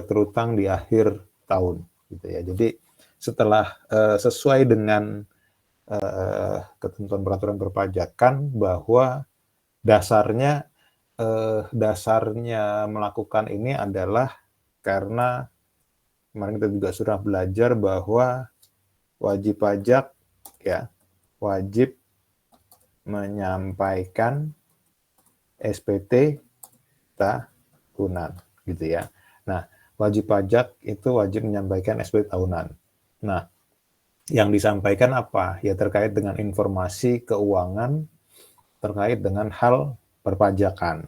terutang di akhir tahun gitu ya. Jadi setelah sesuai dengan ketentuan peraturan perpajakan bahwa dasarnya melakukan ini adalah karena kemarin kita juga sudah belajar bahwa wajib pajak ya wajib menyampaikan SPT tahunan gitu ya. Nah, wajib pajak itu wajib menyampaikan SPT tahunan. Nah, yang disampaikan apa? Ya terkait dengan informasi keuangan terkait dengan hal perpajakan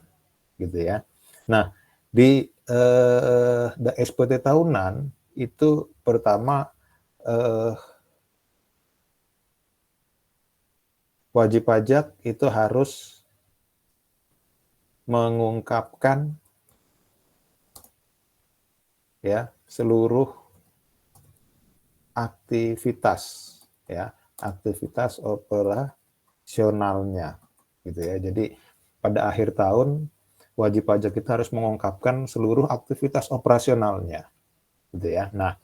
gitu ya. Nah, di SPT tahunan itu pertama wajib pajak itu harus mengungkapkan ya seluruh aktivitas operasionalnya gitu ya. Jadi pada akhir tahun wajib pajak kita harus mengungkapkan seluruh aktivitas operasionalnya gitu ya. Nah,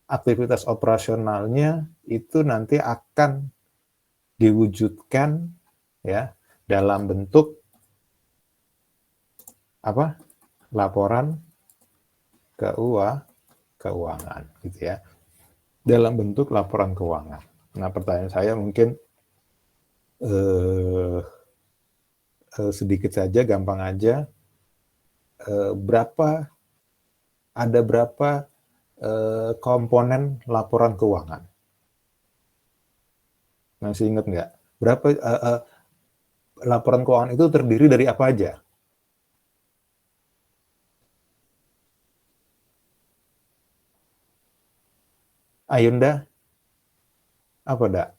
aktivitas operasionalnya itu nanti akan diwujudkan ya dalam bentuk apa? Laporan keuangan gitu ya. Dalam bentuk laporan keuangan. Nah, pertanyaan saya mungkin sedikit saja, gampang aja. Berapa komponen laporan keuangan? Masih ingat nggak? Berapa laporan keuangan itu terdiri dari apa aja? Ayunda? Apa, Dak?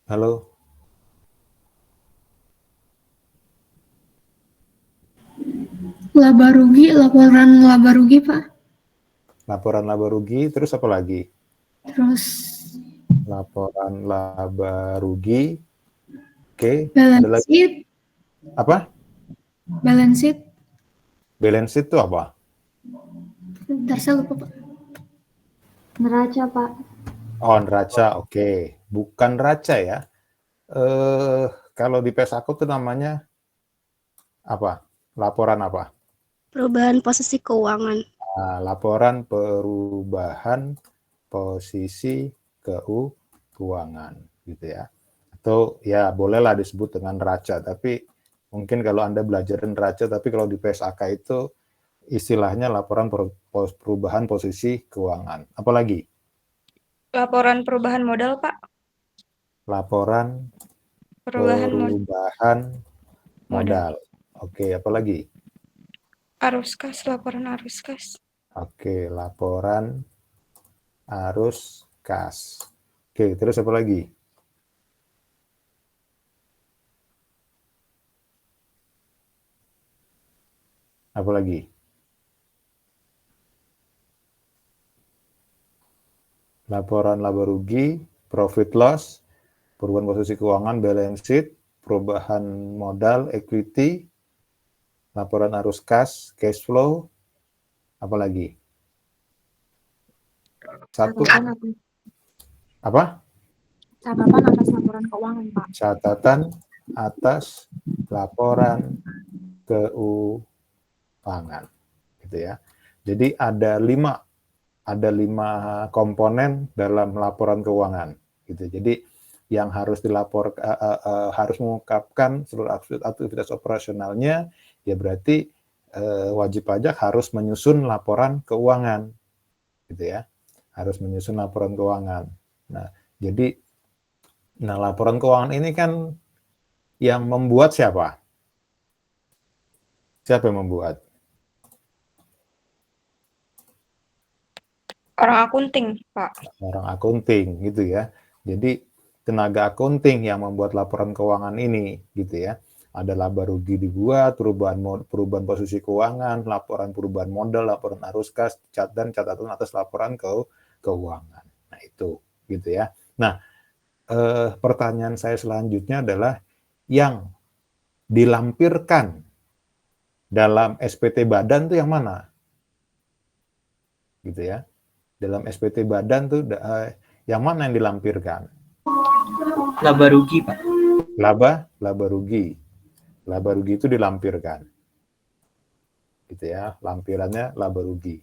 Halo? Laporan laba rugi, Pak. Laporan laba rugi, terus apa lagi? Terus Laporan laba rugi. Oke, ada balance lagi? sheet. Apa? Balance sheet. Balance sheet itu apa? Bentar, saya lupa, Pak. Neraca, Pak. Oh, neraca. Oke. Bukan neraca ya. Kalau di PES aku tuh namanya apa? Laporan apa? Perubahan posisi keuangan. Nah, laporan perubahan posisi keuangan gitu ya. Atau ya bolehlah disebut dengan neraca, tapi mungkin kalau Anda belajar neraca, tapi kalau di PSAK itu istilahnya laporan perubahan posisi keuangan. Apalagi? Laporan perubahan modal, Pak. Laporan perubahan modal. Oke, apalagi? Arus kas, laporan arus kas. Oke, laporan arus kas. Oke, terus apa lagi? Apa lagi? Laporan laba rugi, profit loss, perubahan posisi keuangan, balance sheet, perubahan modal, equity, laporan arus kas, cash flow, apa lagi? Satu. Apa? Catatan atas laporan keuangan, Pak. Catatan atas laporan keuangan, gitu ya. Jadi ada lima komponen dalam laporan keuangan, gitu. Jadi yang harus harus mengungkapkan seluruh aktivitas operasionalnya, ya berarti wajib pajak harus menyusun laporan keuangan, gitu ya. Harus menyusun laporan keuangan. Nah, jadi laporan keuangan ini kan yang membuat siapa? Siapa yang membuat? Orang akunting, Pak. Orang akunting gitu ya. Jadi tenaga akunting yang membuat laporan keuangan ini gitu ya. Ada laba rugi dibuat, perubahan posisi keuangan, laporan perubahan modal, laporan arus kas, dan catatan atas laporan keuangan. Nah itu gitu ya. Nah pertanyaan saya selanjutnya adalah yang dilampirkan dalam SPT badan tuh yang mana? Gitu ya. Dalam SPT badan tuh yang mana yang dilampirkan? Laba rugi, Pak. Laba rugi. Laba rugi itu dilampirkan. Gitu ya, lampirannya laba rugi.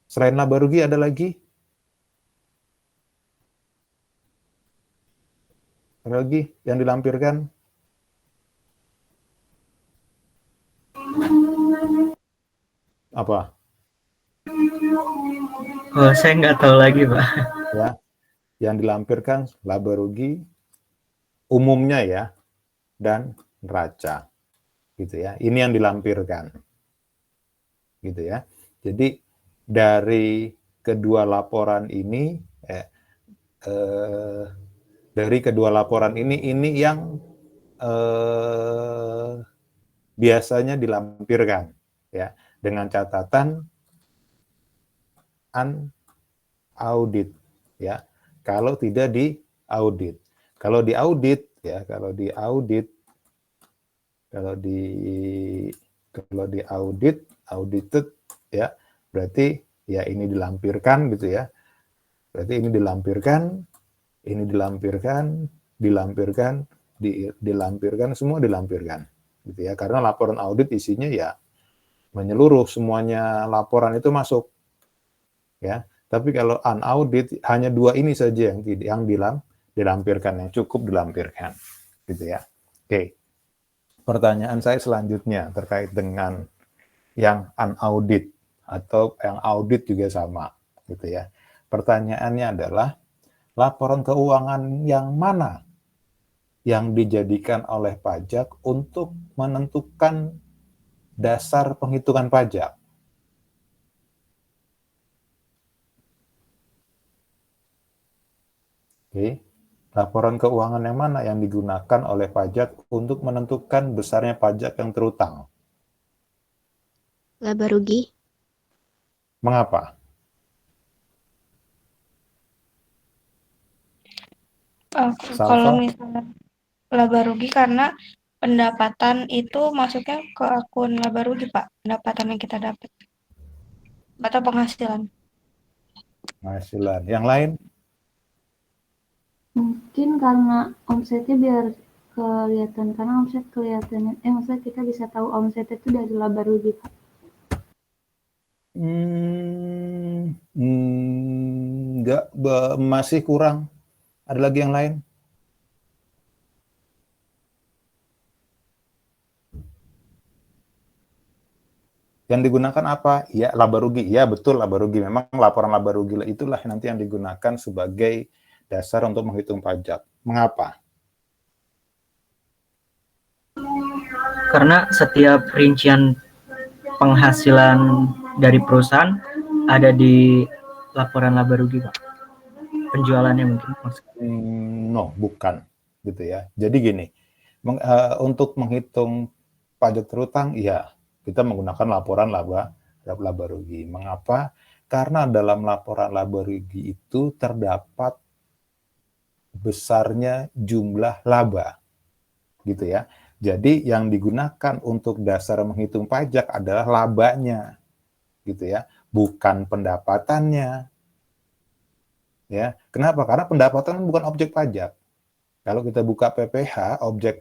Selain laba rugi ada lagi? Ada lagi yang dilampirkan? Apa? Oh, saya nggak tahu lagi, Pak. Ya, yang dilampirkan laba rugi umumnya ya, dan neraca. Gitu ya. Ini yang dilampirkan. Gitu ya. Jadi dari kedua laporan ini ini yang biasanya dilampirkan ya, dengan catatan unaudit ya. Kalau tidak diaudit. Kalau diaudit ya, kalau diaudit, audited ya, berarti ya ini dilampirkan gitu ya. Berarti ini dilampirkan, semua dilampirkan gitu ya. Karena laporan audit isinya ya menyeluruh, semuanya laporan itu masuk ya. Tapi kalau unaudit hanya 2 ini saja yang dilampirkan, yang cukup dilampirkan gitu ya. Oke. Pertanyaan saya selanjutnya terkait dengan yang unaudit atau yang audit juga sama gitu ya. Pertanyaannya adalah laporan keuangan yang mana yang dijadikan oleh pajak untuk menentukan dasar penghitungan pajak? Oke. Laporan keuangan yang mana yang digunakan oleh pajak untuk menentukan besarnya pajak yang terutang? Laba rugi. Mengapa? Kalau misalnya laba rugi karena pendapatan itu masuknya ke akun laba rugi, Pak. Pendapatan yang kita dapat. Atau penghasilan. Penghasilan. Yang lain? Mungkin karena omsetnya biar kelihatan, karena omset kelihatannya, maksudnya kita bisa tahu omset itu dari laba rugi, Pak. Enggak, masih kurang. Ada lagi yang lain? Yang digunakan apa? Ya, laba rugi. Ya, betul, laba rugi. Memang laporan laba rugi itulah nanti yang digunakan sebagai dasar untuk menghitung pajak. Mengapa? Karena setiap rincian penghasilan dari perusahaan ada di laporan laba rugi, Pak. Penjualannya mungkin maksudnya. No, bukan gitu ya. Jadi gini, untuk menghitung pajak terutang, ya kita menggunakan laporan laba rugi. Mengapa? Karena dalam laporan laba rugi itu terdapat besarnya jumlah laba, gitu ya. Jadi yang digunakan untuk dasar menghitung pajak adalah labanya, gitu ya, bukan pendapatannya. Ya, kenapa? Karena pendapatan bukan objek pajak. Kalau kita buka PPH, objek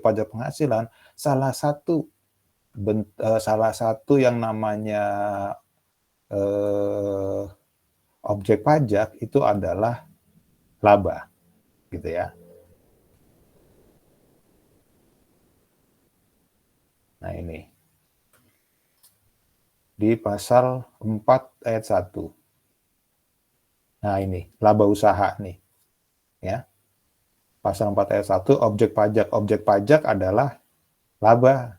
pajak penghasilan, salah satu yang namanya objek pajak itu adalah laba, gitu ya. Nah ini di pasal 4 ayat 1. Nah ini laba usaha nih, ya. Pasal 4 ayat 1 objek pajak adalah laba,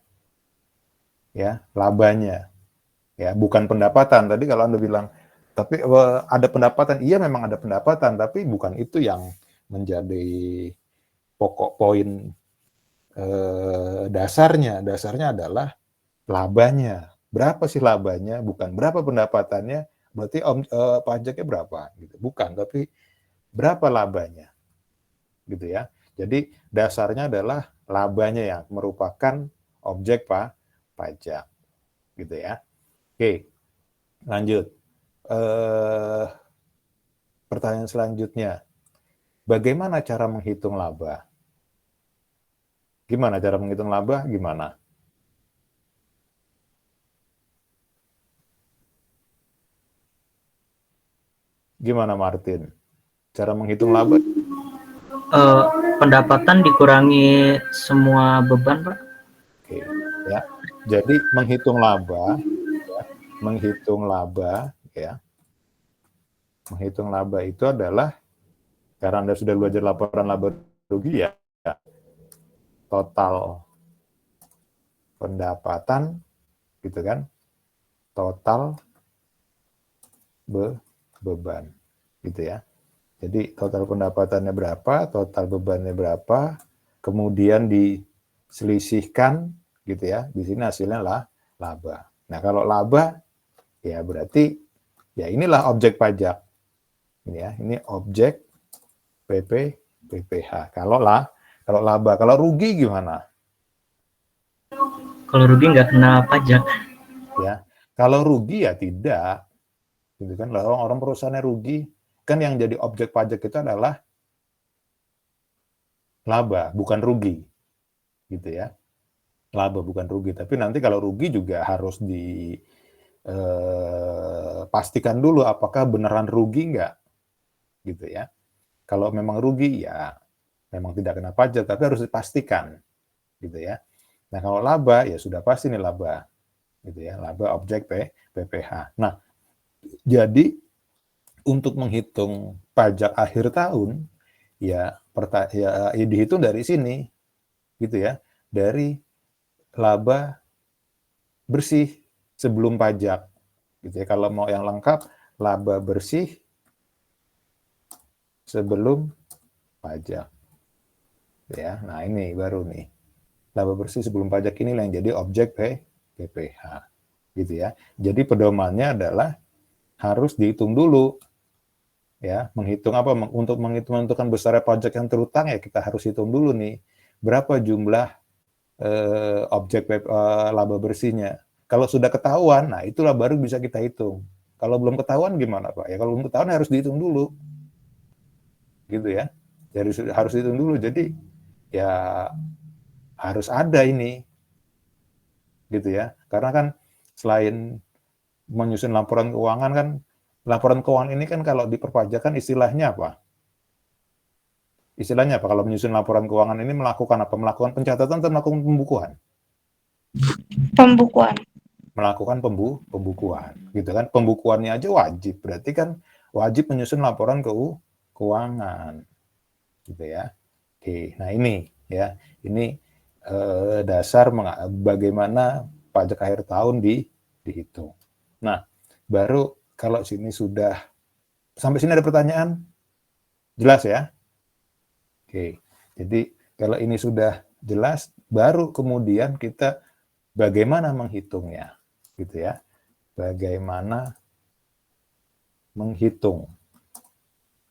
ya, labanya, ya, bukan pendapatan. Tadi kalau Anda bilang tapi ada pendapatan, iya memang ada pendapatan, tapi bukan itu yang menjadi pokok poin dasarnya. Dasarnya adalah labanya. Berapa sih labanya, bukan berapa pendapatannya, berarti pajaknya berapa gitu. Bukan, tapi berapa labanya. Gitu ya. Jadi dasarnya adalah labanya yang merupakan objek pajak, gitu ya. Oke, lanjut. Pertanyaan selanjutnya, bagaimana cara menghitung laba? Gimana cara menghitung laba? Gimana? Gimana Martin? Cara menghitung laba? Pendapatan dikurangi semua beban, Pak. Oke, ya. Jadi menghitung laba, ya. Menghitung laba itu adalah, karena Anda sudah belajar laporan laba rugi ya, total pendapatan, gitu kan, total beban, gitu ya. Jadi total pendapatannya berapa, total bebannya berapa, kemudian diselisihkan, gitu ya. Di sini hasilnya laba. Nah, kalau laba, ya berarti ya inilah objek pajak. Ini ya, ini objek PPH. Kalau laba, kalau rugi gimana? Kalau rugi nggak kena pajak. Ya, kalau rugi ya tidak, gitu kan. Orang perusahaannya rugi, kan yang jadi objek pajak itu adalah laba, bukan rugi, gitu ya. Laba bukan rugi, tapi nanti kalau rugi juga harus pastikan dulu apakah beneran rugi nggak, gitu ya. Kalau memang rugi ya memang tidak kena pajak, tapi harus dipastikan, gitu ya. Nah, kalau laba ya sudah pasti nih laba, gitu ya, laba objek PPH. Nah, jadi untuk menghitung pajak akhir tahun ya dihitung dari sini, gitu ya, dari laba bersih sebelum pajak, gitu ya. Kalau mau yang lengkap, laba bersih sebelum pajak, ya. Nah, ini baru nih, laba bersih sebelum pajak ini yang jadi objek PPH, gitu ya. Jadi pedomannya adalah harus dihitung dulu, ya. Menghitung apa? Untuk menentukan besarnya pajak yang terutang ya kita harus hitung dulu nih berapa jumlah objek laba bersihnya. Kalau sudah ketahuan, nah itulah baru bisa kita hitung. Kalau belum ketahuan gimana Pak? Ya kalau belum ketahuan harus dihitung dulu, gitu ya. Jadi harus dihitung dulu. Jadi ya harus ada ini, gitu ya. Karena kan selain menyusun laporan keuangan kan, laporan keuangan ini kan kalau di perpajakan istilahnya apa? Istilahnya apa? Kalau menyusun laporan keuangan ini melakukan apa? Melakukan pencatatan atau melakukan pembukuan? Pembukuan. Melakukan pembukuan, gitu kan? Pembukuannya aja wajib, berarti kan wajib menyusun laporan keuangan, gitu ya. Oke, nah ini ya, ini dasar bagaimana pajak akhir tahun dihitung. Nah, baru kalau sini sudah sampai sini ada pertanyaan, jelas ya? Oke, jadi kalau ini sudah jelas, baru kemudian kita bagaimana menghitungnya, gitu ya. Bagaimana menghitung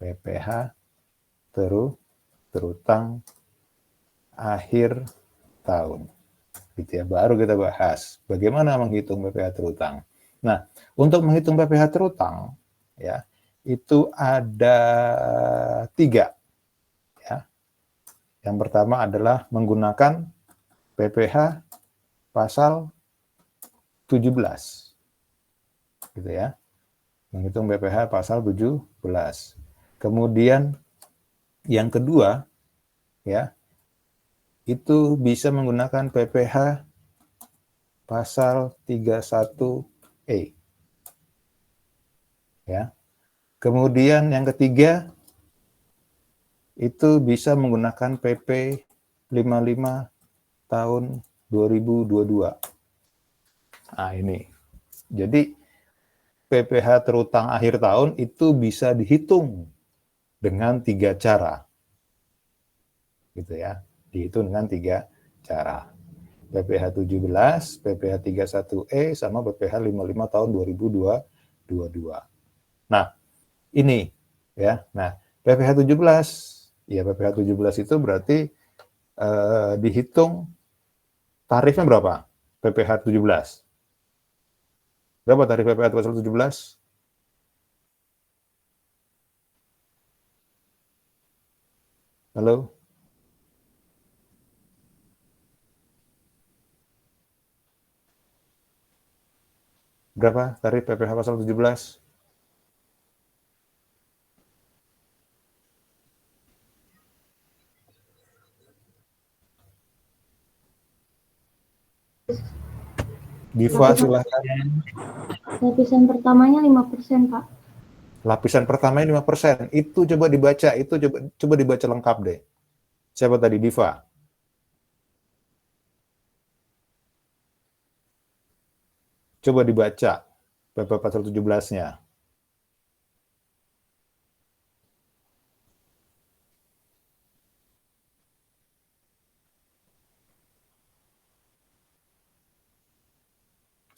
PPH terutang akhir tahun, gitu ya. Baru kita bahas bagaimana menghitung PPH terutang. Nah, untuk menghitung PPH terutang, ya, itu ada 3. Ya. Yang pertama adalah menggunakan PPH pasal 17, gitu ya. Menghitung PPH pasal 17. Kemudian yang kedua, ya, itu bisa menggunakan PPH pasal 31E. Ya. Kemudian yang ketiga itu bisa menggunakan PP 55 tahun 2022. Nah, ini. Jadi PPH terutang akhir tahun itu bisa dihitung dengan 3 cara. Gitu ya. Dihitung dengan 3 cara. PPH 17, PPH 31E sama PPH 55 tahun 2022. Nah, ini ya. Nah, PPH 17, ya PPH 17 itu berarti dihitung tarifnya berapa? PPh 17. Berapa tarif PPh pasal 17? Halo? Berapa tarif PPh pasal 17? Diva, silahkan. Lapisan pertamanya 5%, Pak. Lapisan pertamanya 5%. Itu coba dibaca, itu coba dibaca lengkap deh. Siapa tadi? Diva. Coba dibaca PPh pasal 17-nya.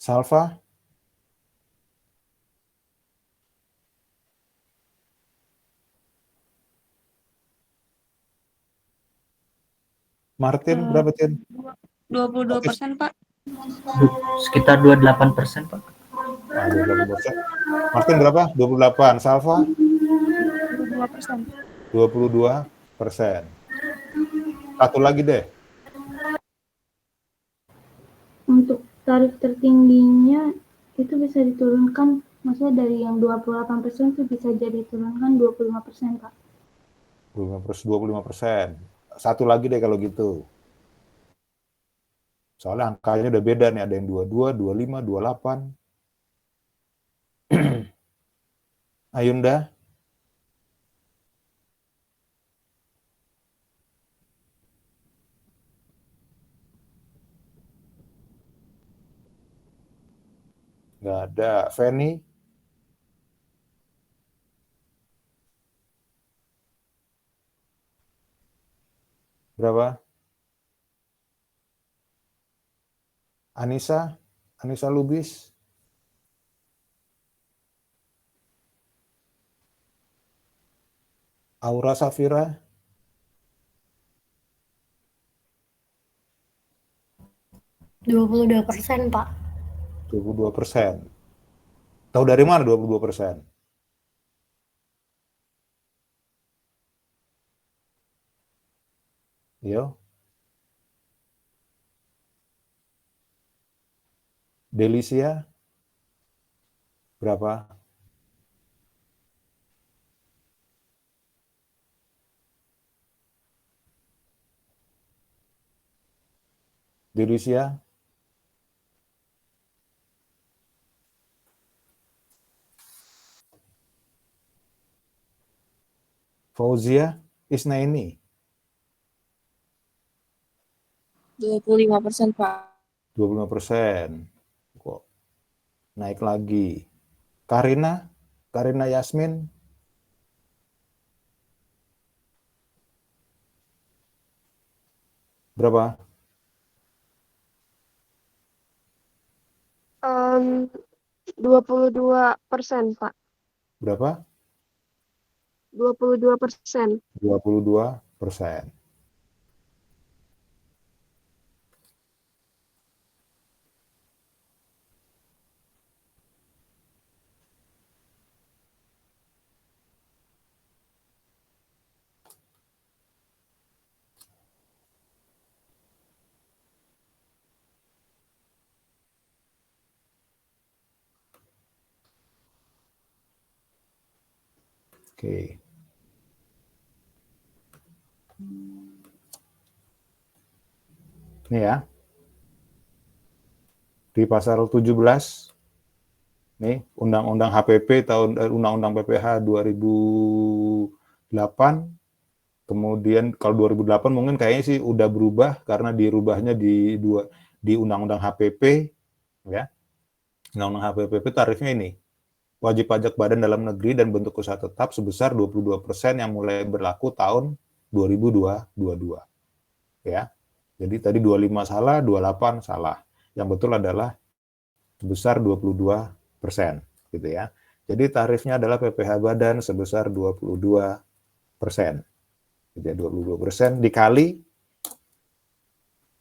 Salva? Martin, berapa, Tin? 22%, Pak. Sekitar 28%, Pak. Ah, 28%. Martin berapa? 28. Salva? 22%. 22%. Satu lagi deh. Untuk tarif tertingginya itu bisa diturunkan, maksudnya dari yang 28% itu bisa jadi turunkan 25%, Pak. 25%. Satu lagi deh kalau gitu. Soalnya angkanya udah beda nih, ada yang 22, 25, 28. Ayunda? Nggak ada. Feni? Berapa? Anissa? Anissa Lubis? Aura Safira? 22%, Pak. 22%. Tahu dari mana 22%? Yo. Delicia? Berapa? Delicia? Fauzia? Isnaini? 25%, Pak. 25%. Kok naik lagi? Karina? Karina Yasmin? Berapa? 22%, Pak. Berapa? 22%. 22%. Oke. Ini ya. Di pasal 17 nih Undang-Undang HPP Undang-Undang PPh 2008. Kemudian kalau 2008 mungkin kayaknya sih udah berubah karena dirubahnya di Undang-Undang HPP ya. Undang-Undang HPP tarifnya ini. Wajib pajak badan dalam negeri dan bentuk usaha tetap sebesar 22% yang mulai berlaku tahun 2022. Ya. Jadi tadi 25 salah, 28 salah. Yang betul adalah sebesar 22%, gitu ya. Jadi tarifnya adalah PPh badan sebesar 22%. Jadi 22% dikali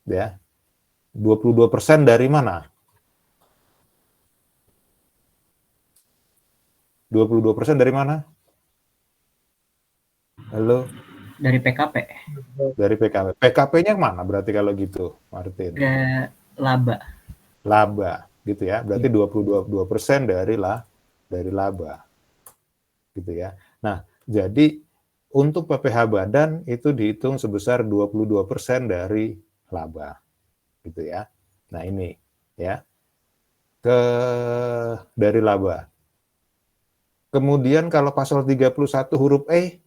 Ya. 22% dari mana? 22% dari mana? Halo? Dari PKP. Dari PKP. PKP-nya mana berarti kalau gitu, Martin? Laba. Laba, gitu ya. Berarti 22% dari laba. Gitu ya. Nah, jadi untuk PPh badan itu dihitung sebesar 22% dari laba. Gitu ya. Nah, ini ya. Dari laba. Kemudian kalau pasal 31 huruf E,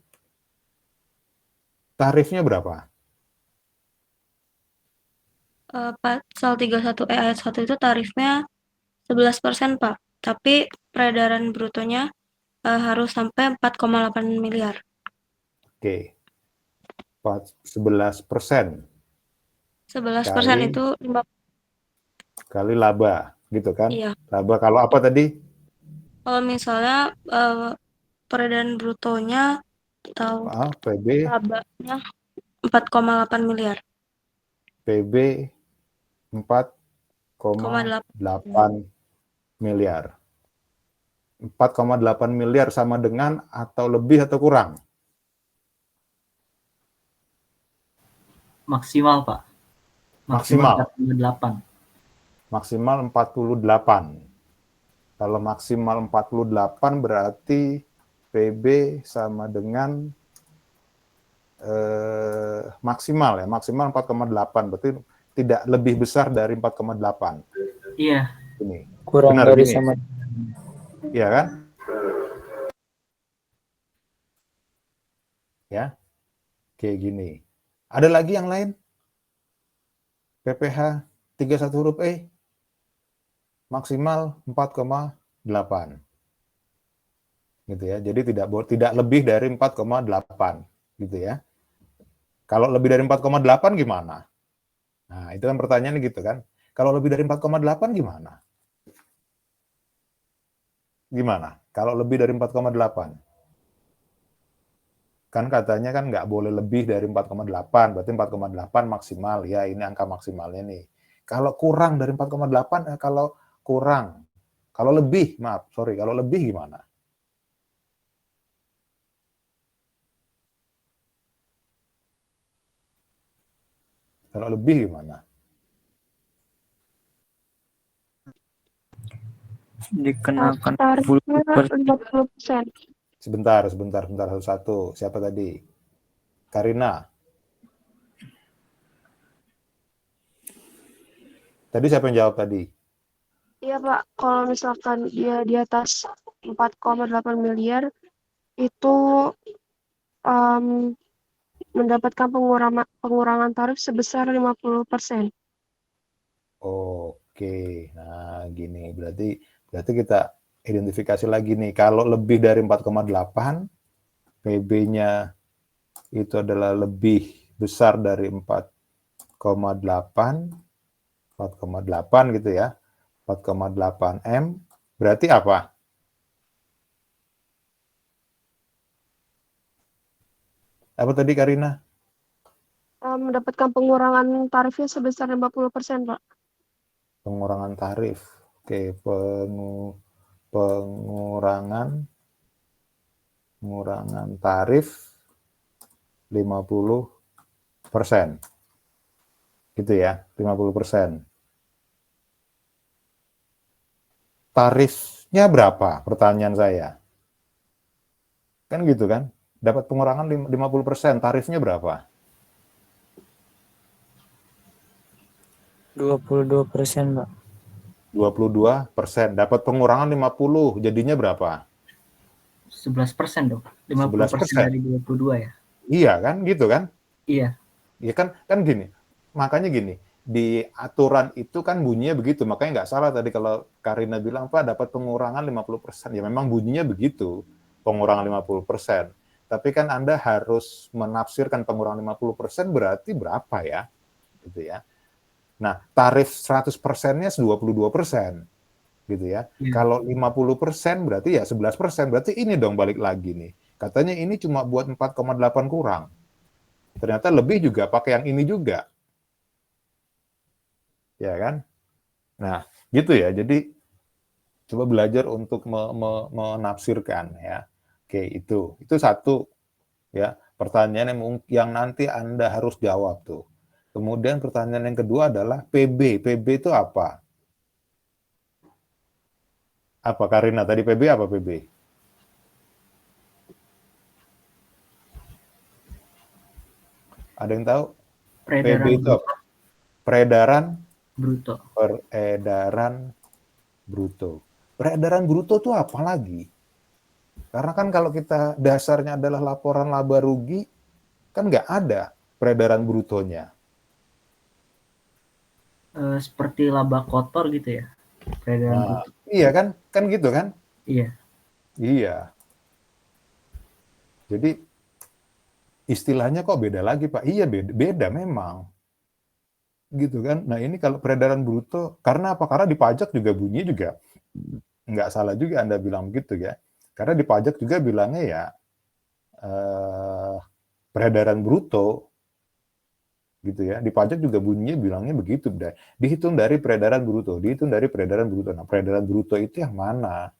tarifnya berapa? Pasal 31E ayat 1 itu tarifnya 11%, Pak. Tapi peredaran brutonya harus sampai 4,8 miliar. Oke. 11%. 11% itu 5, kali laba, gitu kan? iya. Laba kalau apa tadi? Kalau misalnya peredaran brutonya atau PB labanya 4,8 miliar. PB 4,8 miliar. 4,8 miliar sama dengan atau lebih atau kurang? Maksimal, Pak. Maksimal. 48. Maksimal 48. Kalau maksimal 48 berarti PB sama dengan maksimal ya, maksimal 4,8. Berarti tidak lebih besar dari 4,8. Iya. Ini. Kurang benar dari gini. sama. Iya kan? Ya. Kayak gini. Ada lagi yang lain? PPh 31 huruf E maksimal 4,8. Gitu ya. Jadi tidak lebih dari 4,8 gitu ya. Kalau lebih dari 4,8 gimana? Nah, itu kan pertanyaannya gitu kan. Kalau lebih dari 4,8 gimana? Gimana? Kalau lebih dari 4,8? Kan katanya kan nggak boleh lebih dari 4,8, berarti 4,8 maksimal. Ya, ini angka maksimalnya nih. Kalau kurang dari 4,8, kalau kurang. Kalau lebih, kalau lebih gimana? Kalau lebih gimana? Dikenakan Tarifnya 10%. 50%. Sebentar satu-satu. Siapa tadi? Karina. Tadi siapa yang jawab tadi? Iya, Pak. Kalau misalkan dia di atas 4,8 miliar, itu mendapatkan pengurangan tarif sebesar 50%. Oke, nah gini, berarti kita identifikasi lagi nih, kalau lebih dari 4,8, PB-nya itu adalah lebih besar dari 4,8 gitu ya, 4,8 M, berarti apa? Apa tadi Karina? Mendapatkan pengurangan tarifnya sebesar 50%, Pak. Pengurangan tarif. Oke, pengurangan tarif 50%. Gitu ya, 50%. Tarifnya berapa? Pertanyaan saya. Kan gitu kan? Dapat pengurangan 50%, tarifnya berapa? 22%, Pak. 22%. Dapat pengurangan 50, jadinya berapa? 11% dong. 50% 11%. dari 22 ya. Iya kan, gitu kan? Iya. Ya kan gini. Makanya gini, di aturan itu kan bunyinya begitu, makanya nggak salah tadi kalau Karina bilang, Pak dapat pengurangan 50%. Ya memang bunyinya begitu, pengurangan 50%. Tapi kan Anda harus menafsirkan pengurangan 50% berarti berapa ya? Gitu ya. Nah, tarif 100%-nya 22%. Gitu ya. Kalau 50% berarti ya 11%. Berarti ini dong balik lagi nih. Katanya ini cuma buat 4,8 kurang. Ternyata lebih juga pakai yang ini juga. Ya kan? Nah, gitu ya. Jadi coba belajar untuk menafsirkan ya. Oke, itu satu ya pertanyaan yang nanti Anda harus jawab tuh. Kemudian pertanyaan yang kedua adalah PB. PB itu apa? Apa Karina tadi PB apa PB? Ada yang tahu? Peredaran PB itu apa? Peredaran bruto. Peredaran bruto. Peredaran bruto itu apa lagi? Karena kan kalau kita dasarnya adalah laporan laba rugi, kan nggak ada peredaran brutonya. Seperti laba kotor gitu ya, peredaran bruto. Iya kan gitu kan? Iya. Iya. Jadi istilahnya kok beda lagi Pak? Iya beda memang. Gitu kan? Nah ini kalau peredaran bruto, karena apa? Karena di pajak juga bunyi juga nggak salah juga Anda bilang begitu ya. Karena di pajak juga bilangnya ya peredaran bruto gitu ya. Di pajak juga bunyinya bilangnya begitu. Dihitung dari peredaran bruto, dihitung dari peredaran bruto. Nah peredaran bruto itu yang mana?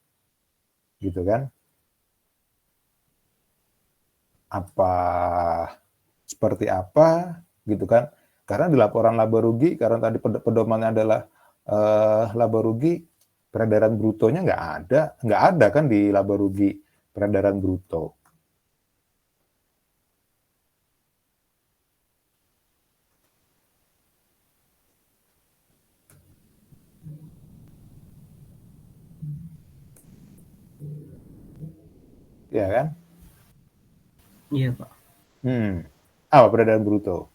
Gitu kan? Apa seperti apa gitu kan? Karena di laporan laba rugi, karena tadi pedomannya adalah laba rugi, peredaran brutonya nggak ada kan di laba rugi peredaran bruto. Ya kan? Iya, Pak. Apa peredaran bruto?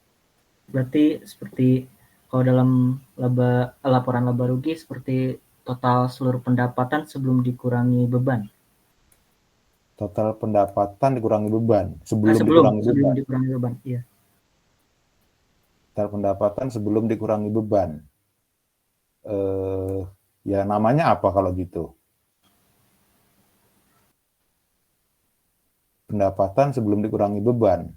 Berarti seperti kalau dalam laporan laba rugi seperti total seluruh pendapatan sebelum dikurangi beban. Total pendapatan dikurangi beban. Sebelum dikurangi beban, iya. Total pendapatan sebelum dikurangi beban. Ya namanya apa kalau gitu? Pendapatan sebelum dikurangi beban.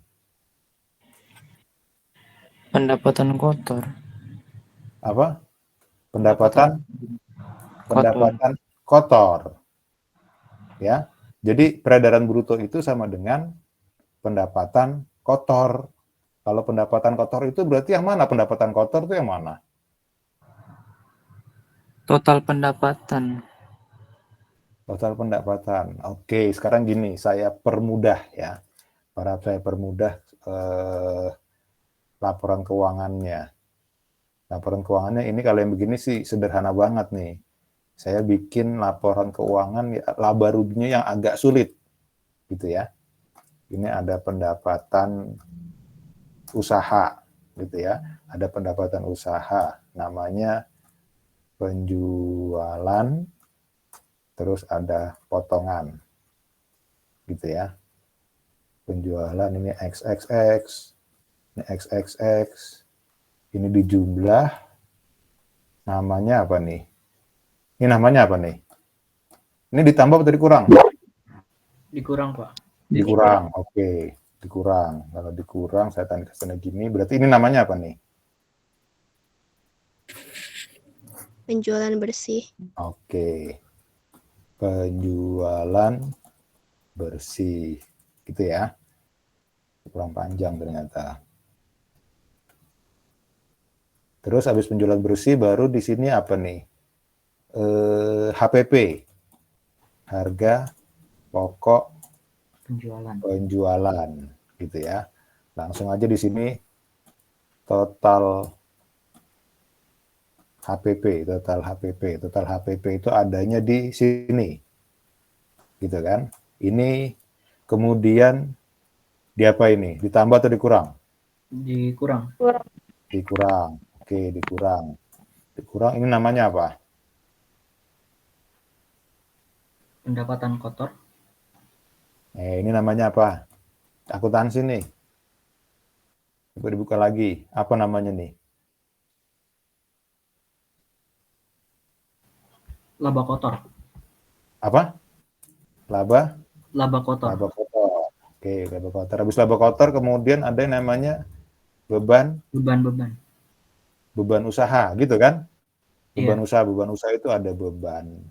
Pendapatan kotor. Apa? Pendapatan kotor. Ya. Jadi peredaran bruto itu sama dengan pendapatan kotor. Kalau pendapatan kotor itu berarti yang mana? Pendapatan kotor itu yang mana? Total pendapatan. Total pendapatan. Oke, sekarang gini, saya permudah ya. Saya permudah laporan keuangannya. Laporan keuangannya ini kalau yang begini sih sederhana banget nih. Saya bikin laporan keuangan laba ruginya yang agak sulit. Gitu ya. Ini ada pendapatan usaha gitu ya. Ada pendapatan usaha namanya penjualan, terus ada potongan gitu ya. Penjualan ini XXX, ini XXX, ini dijumlah, namanya apa nih? Ini namanya apa nih? Ini ditambah atau dikurang? Dikurang, Pak. Dikurang, oke. Dikurang. Kalau dikurang, saya tanda kesana gini, berarti ini namanya apa nih? Penjualan bersih. Oke. Penjualan bersih. Gitu ya. Kurang panjang ternyata. Terus habis penjualan bersih baru di sini apa nih? HPP. Harga pokok penjualan gitu ya. Langsung aja di sini total HPP itu adanya di sini. Gitu kan? Ini kemudian diapa ini? Ditambah atau dikurang? Dikurang. Dikurang. Oke, dikurang. Dikurang ini namanya apa? Pendapatan kotor. Ini namanya apa? Akuntansi nih. Coba dibuka lagi. Apa namanya nih? Laba kotor. Apa? Laba kotor. Laba kotor. Oke, laba kotor. Habis laba kotor kemudian ada yang namanya beban. beban usaha, gitu kan? Iya. Beban usaha itu ada beban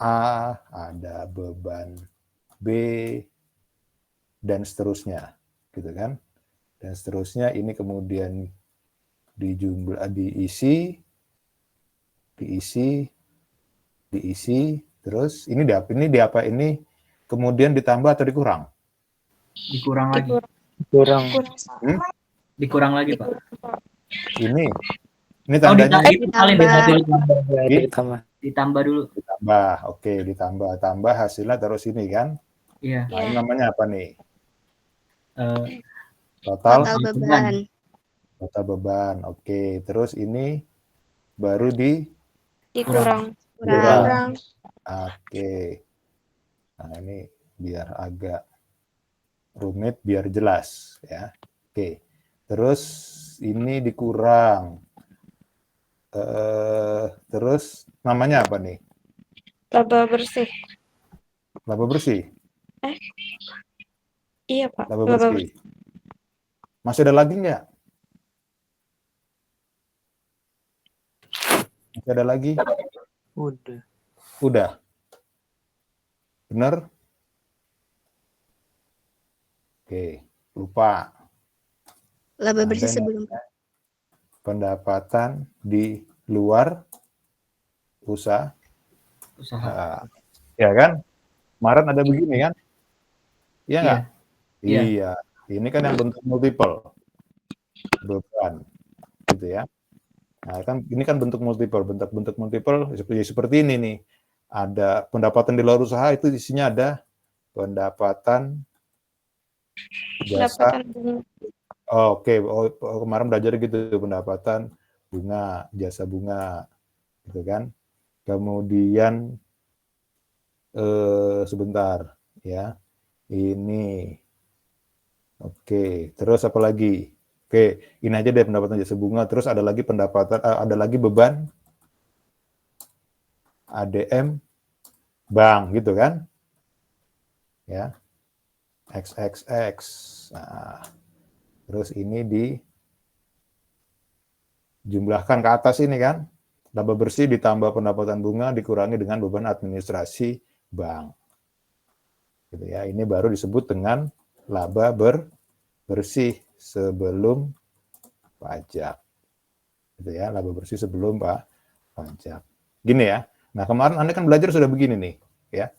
A, ada beban B, dan seterusnya, gitu kan? Dan seterusnya ini kemudian diisi, terus ini kemudian ditambah atau dikurang? Dikurang lagi. Kurang. Dikurang lagi, Pak. Ini Oh, tandanya ditambah dulu. Ditambah, oke, ditambah hasilnya terus ini kan? Iya. Nah, ini namanya apa nih? Total beban. Total beban, oke. Terus ini baru dikurang. Oke. Nah, ini biar agak rumit, biar jelas ya. Oke. Terus ini dikurang. Terus namanya apa nih? Laba bersih. Laba bersih. Iya, Pak. Laba bersih. Masih ada lagi nggak? Masih ada lagi? Udah. Bener? Oke, lupa. Laba bersih sebelum Pendapatan di luar usaha. Ya kan? Kemarin ada begini kan? Iya nggak? Iya. Ini kan yang bentuk multiple. Beban. Gitu ya. Nah, kan ini kan bentuk multiple. Bentuk multiple seperti ini nih. Ada pendapatan di luar usaha, itu isinya ada pendapatan jasa. Oke. Kemarin belajar gitu, pendapatan bunga, jasa bunga, gitu kan. Kemudian sebentar ya. Ini. Oke, terus apa lagi? Oke, ini aja deh pendapatan jasa bunga. Terus ada lagi ada lagi beban ADM bank, gitu kan? Ya. XXX. Nah, terus ini dijumlahkan ke atas ini kan. Laba bersih ditambah pendapatan bunga dikurangi dengan beban administrasi bank. Gitu ya. Ini baru disebut dengan laba bersih sebelum pajak. Gitu ya, laba bersih sebelum pajak. Gini ya. Nah, kemarin Anda kan belajar sudah begini nih, ya.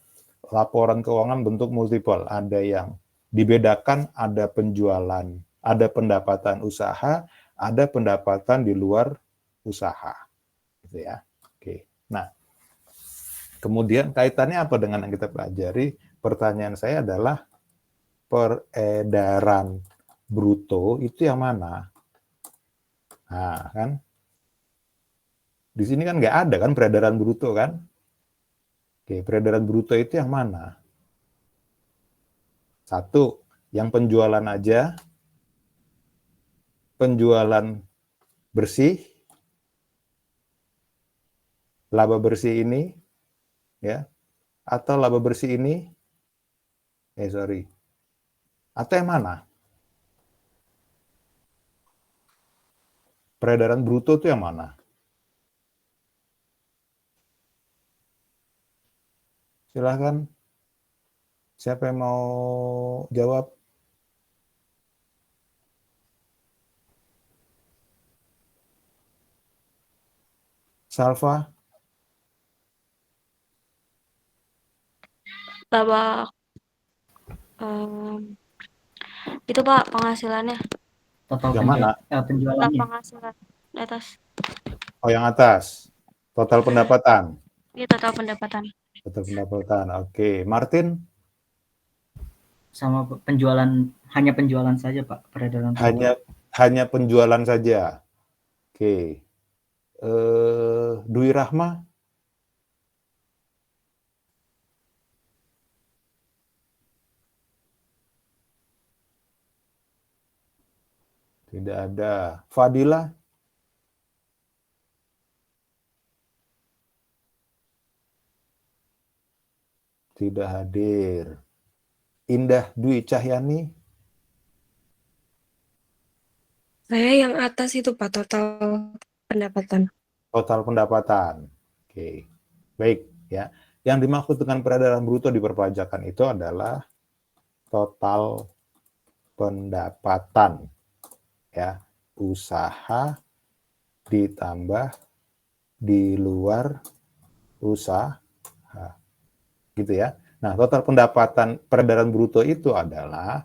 Laporan keuangan bentuk multiple, ada yang dibedakan, ada penjualan, ada pendapatan usaha, ada pendapatan di luar usaha. Gitu ya. Oke. Nah, kemudian kaitannya apa dengan yang kita pelajari? Pertanyaan saya adalah peredaran bruto itu yang mana? Nah, kan? Di sini kan nggak ada kan peredaran bruto kan? Oke, peredaran bruto itu yang mana? Satu, yang penjualan aja, penjualan bersih, laba bersih ini, ya, atau laba bersih ini, atau yang mana? Peredaran bruto itu yang mana? Silahkan. Siapa yang mau jawab? Salva? Laba itu, Pak, penghasilannya. Total Yang mana? penjualannya. Penghasilan di atas. Oh, yang atas. Total pendapatan. Ini total pendapatan. Total pendapatan. Oke, Martin? Sama penjualan, hanya penjualan saja, Pak, peredaran. Hanya penjualan saja. Oke. Dwi Rahma? Tidak ada. Fadila? Tidak hadir. Indah Dwi Cahyani? Saya yang atas itu Pak, total pendapatan. Total pendapatan. Oke. Baik ya. Yang dimaksud dengan peredaran bruto di perpajakan itu adalah total pendapatan ya, usaha ditambah di luar usaha gitu ya. Nah, total pendapatan peredaran bruto itu adalah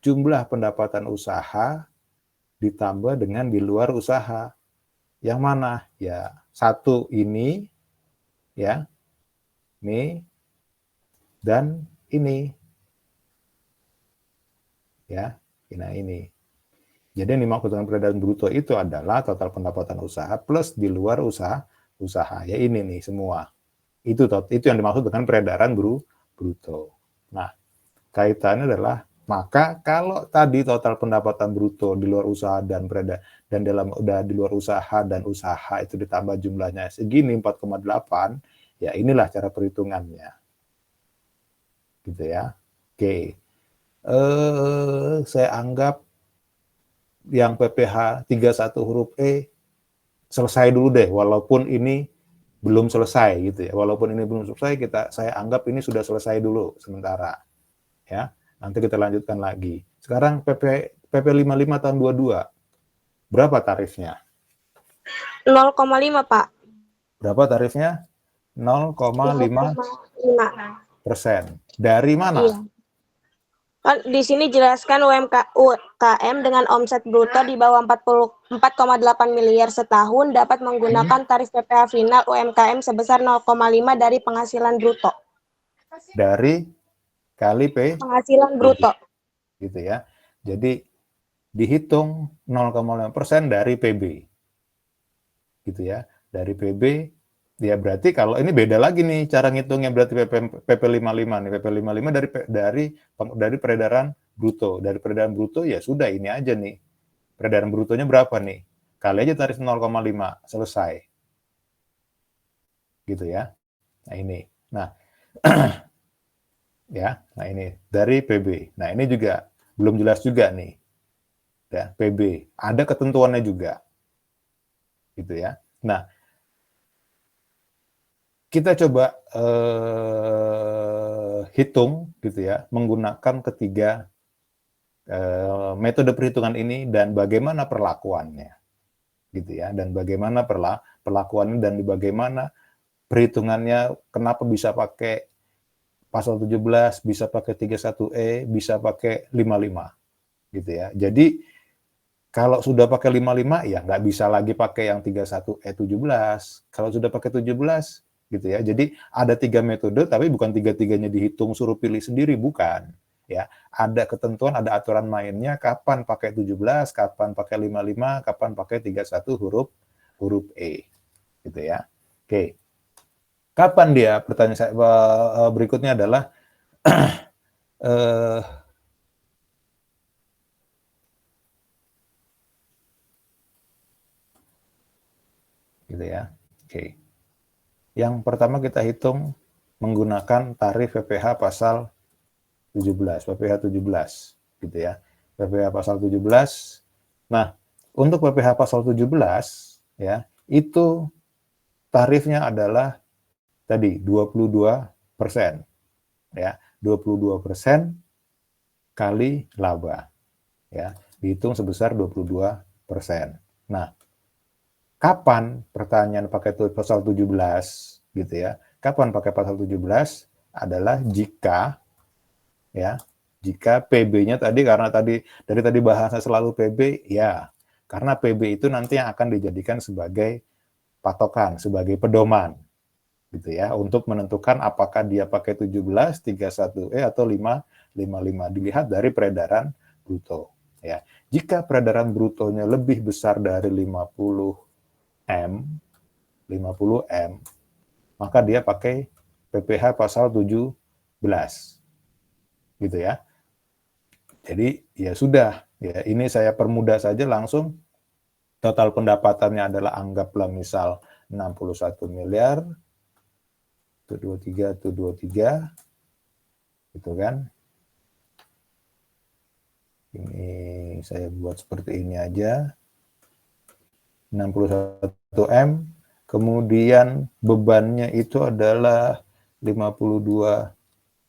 jumlah pendapatan usaha ditambah dengan di luar usaha. Yang mana? Ya, satu ini ya. Ini dan ini. Ya, nah ini. Jadi yang dimaksud dengan peredaran bruto itu adalah total pendapatan usaha plus di luar usaha. Ya ini nih semua. Itu yang dimaksud dengan peredaran bruto. Nah, kaitannya adalah maka kalau tadi total pendapatan bruto di luar usaha dan dalam udah di luar usaha dan usaha itu ditambah jumlahnya segini 4,8, ya inilah cara perhitungannya. Gitu ya. Oke. Saya anggap yang PPH 31 huruf E selesai dulu deh, walaupun ini belum selesai gitu ya. Walaupun ini belum selesai, saya anggap ini sudah selesai dulu sementara. Ya, nanti kita lanjutkan lagi. Sekarang PP 55 tahun 22. Berapa tarifnya? 0,5 Pak. Berapa tarifnya? 0,5%. Dari mana? Iya. Kan di sini jelaskan UMKM dengan omset bruto di bawah 4,8 miliar setahun dapat menggunakan tarif PPh final UMKM sebesar 0,5 dari penghasilan bruto. Dari kali penghasilan bruto. Gitu ya. Jadi dihitung 0,5% dari PB. Gitu ya. Dari PB ya berarti kalau ini beda lagi nih cara ngitungnya, berarti PP55 nih. PP55 dari peredaran bruto. Dari peredaran bruto ya sudah ini aja nih. Peredaran brutonya berapa nih? Kali aja tarif 0,5, selesai. Gitu ya. Nah ini. Nah, ya, nah ini dari PB. Nah, ini juga belum jelas juga nih. Ya, PB. Ada ketentuannya juga. Gitu ya. Nah, kita coba hitung gitu ya, menggunakan ketiga metode perhitungan ini dan bagaimana perlakuannya. Gitu ya, dan bagaimana perlakuannya dan bagaimana perhitungannya, kenapa bisa pakai pasal 17, bisa pakai 31E, bisa pakai 55. Gitu ya. Jadi kalau sudah pakai 55 ya nggak bisa lagi pakai yang 31E 17. Kalau sudah pakai 17 gitu ya. Jadi ada 3 metode tapi bukan 3-3-nya dihitung suruh pilih sendiri, bukan. Ya, ada ketentuan, ada aturan mainnya kapan pakai 17, kapan pakai 55, kapan pakai 31 huruf E. Gitu ya. Oke. Kapan dia? Pertanyaan saya berikutnya adalah gitu ya. Oke. Yang pertama kita hitung menggunakan tarif PPh pasal 17, PPh 17 gitu ya. PPh pasal 17. Nah, untuk PPh pasal 17 ya, itu tarifnya adalah tadi 22%. Ya, 22% kali laba. Ya, dihitung sebesar 22%. Nah, kapan pertanyaan pakai pasal 17 gitu ya. Kapan pakai pasal 17 adalah jika ya, jika PB-nya tadi, karena dari tadi bahasa selalu PB, ya. Karena PB itu nanti yang akan dijadikan sebagai patokan, sebagai pedoman gitu ya, untuk menentukan apakah dia pakai 17, 31E atau 555, dilihat dari peredaran bruto ya. Jika peredaran brutonya lebih besar dari 50M, maka dia pakai PPh pasal 17. Gitu ya. Jadi ya sudah, ya ini saya permudah saja langsung. Total pendapatannya adalah anggaplah misal 61 miliar. Itu 23 gitu kan. Ini saya buat seperti ini aja. 61 M. Kemudian bebannya itu adalah 52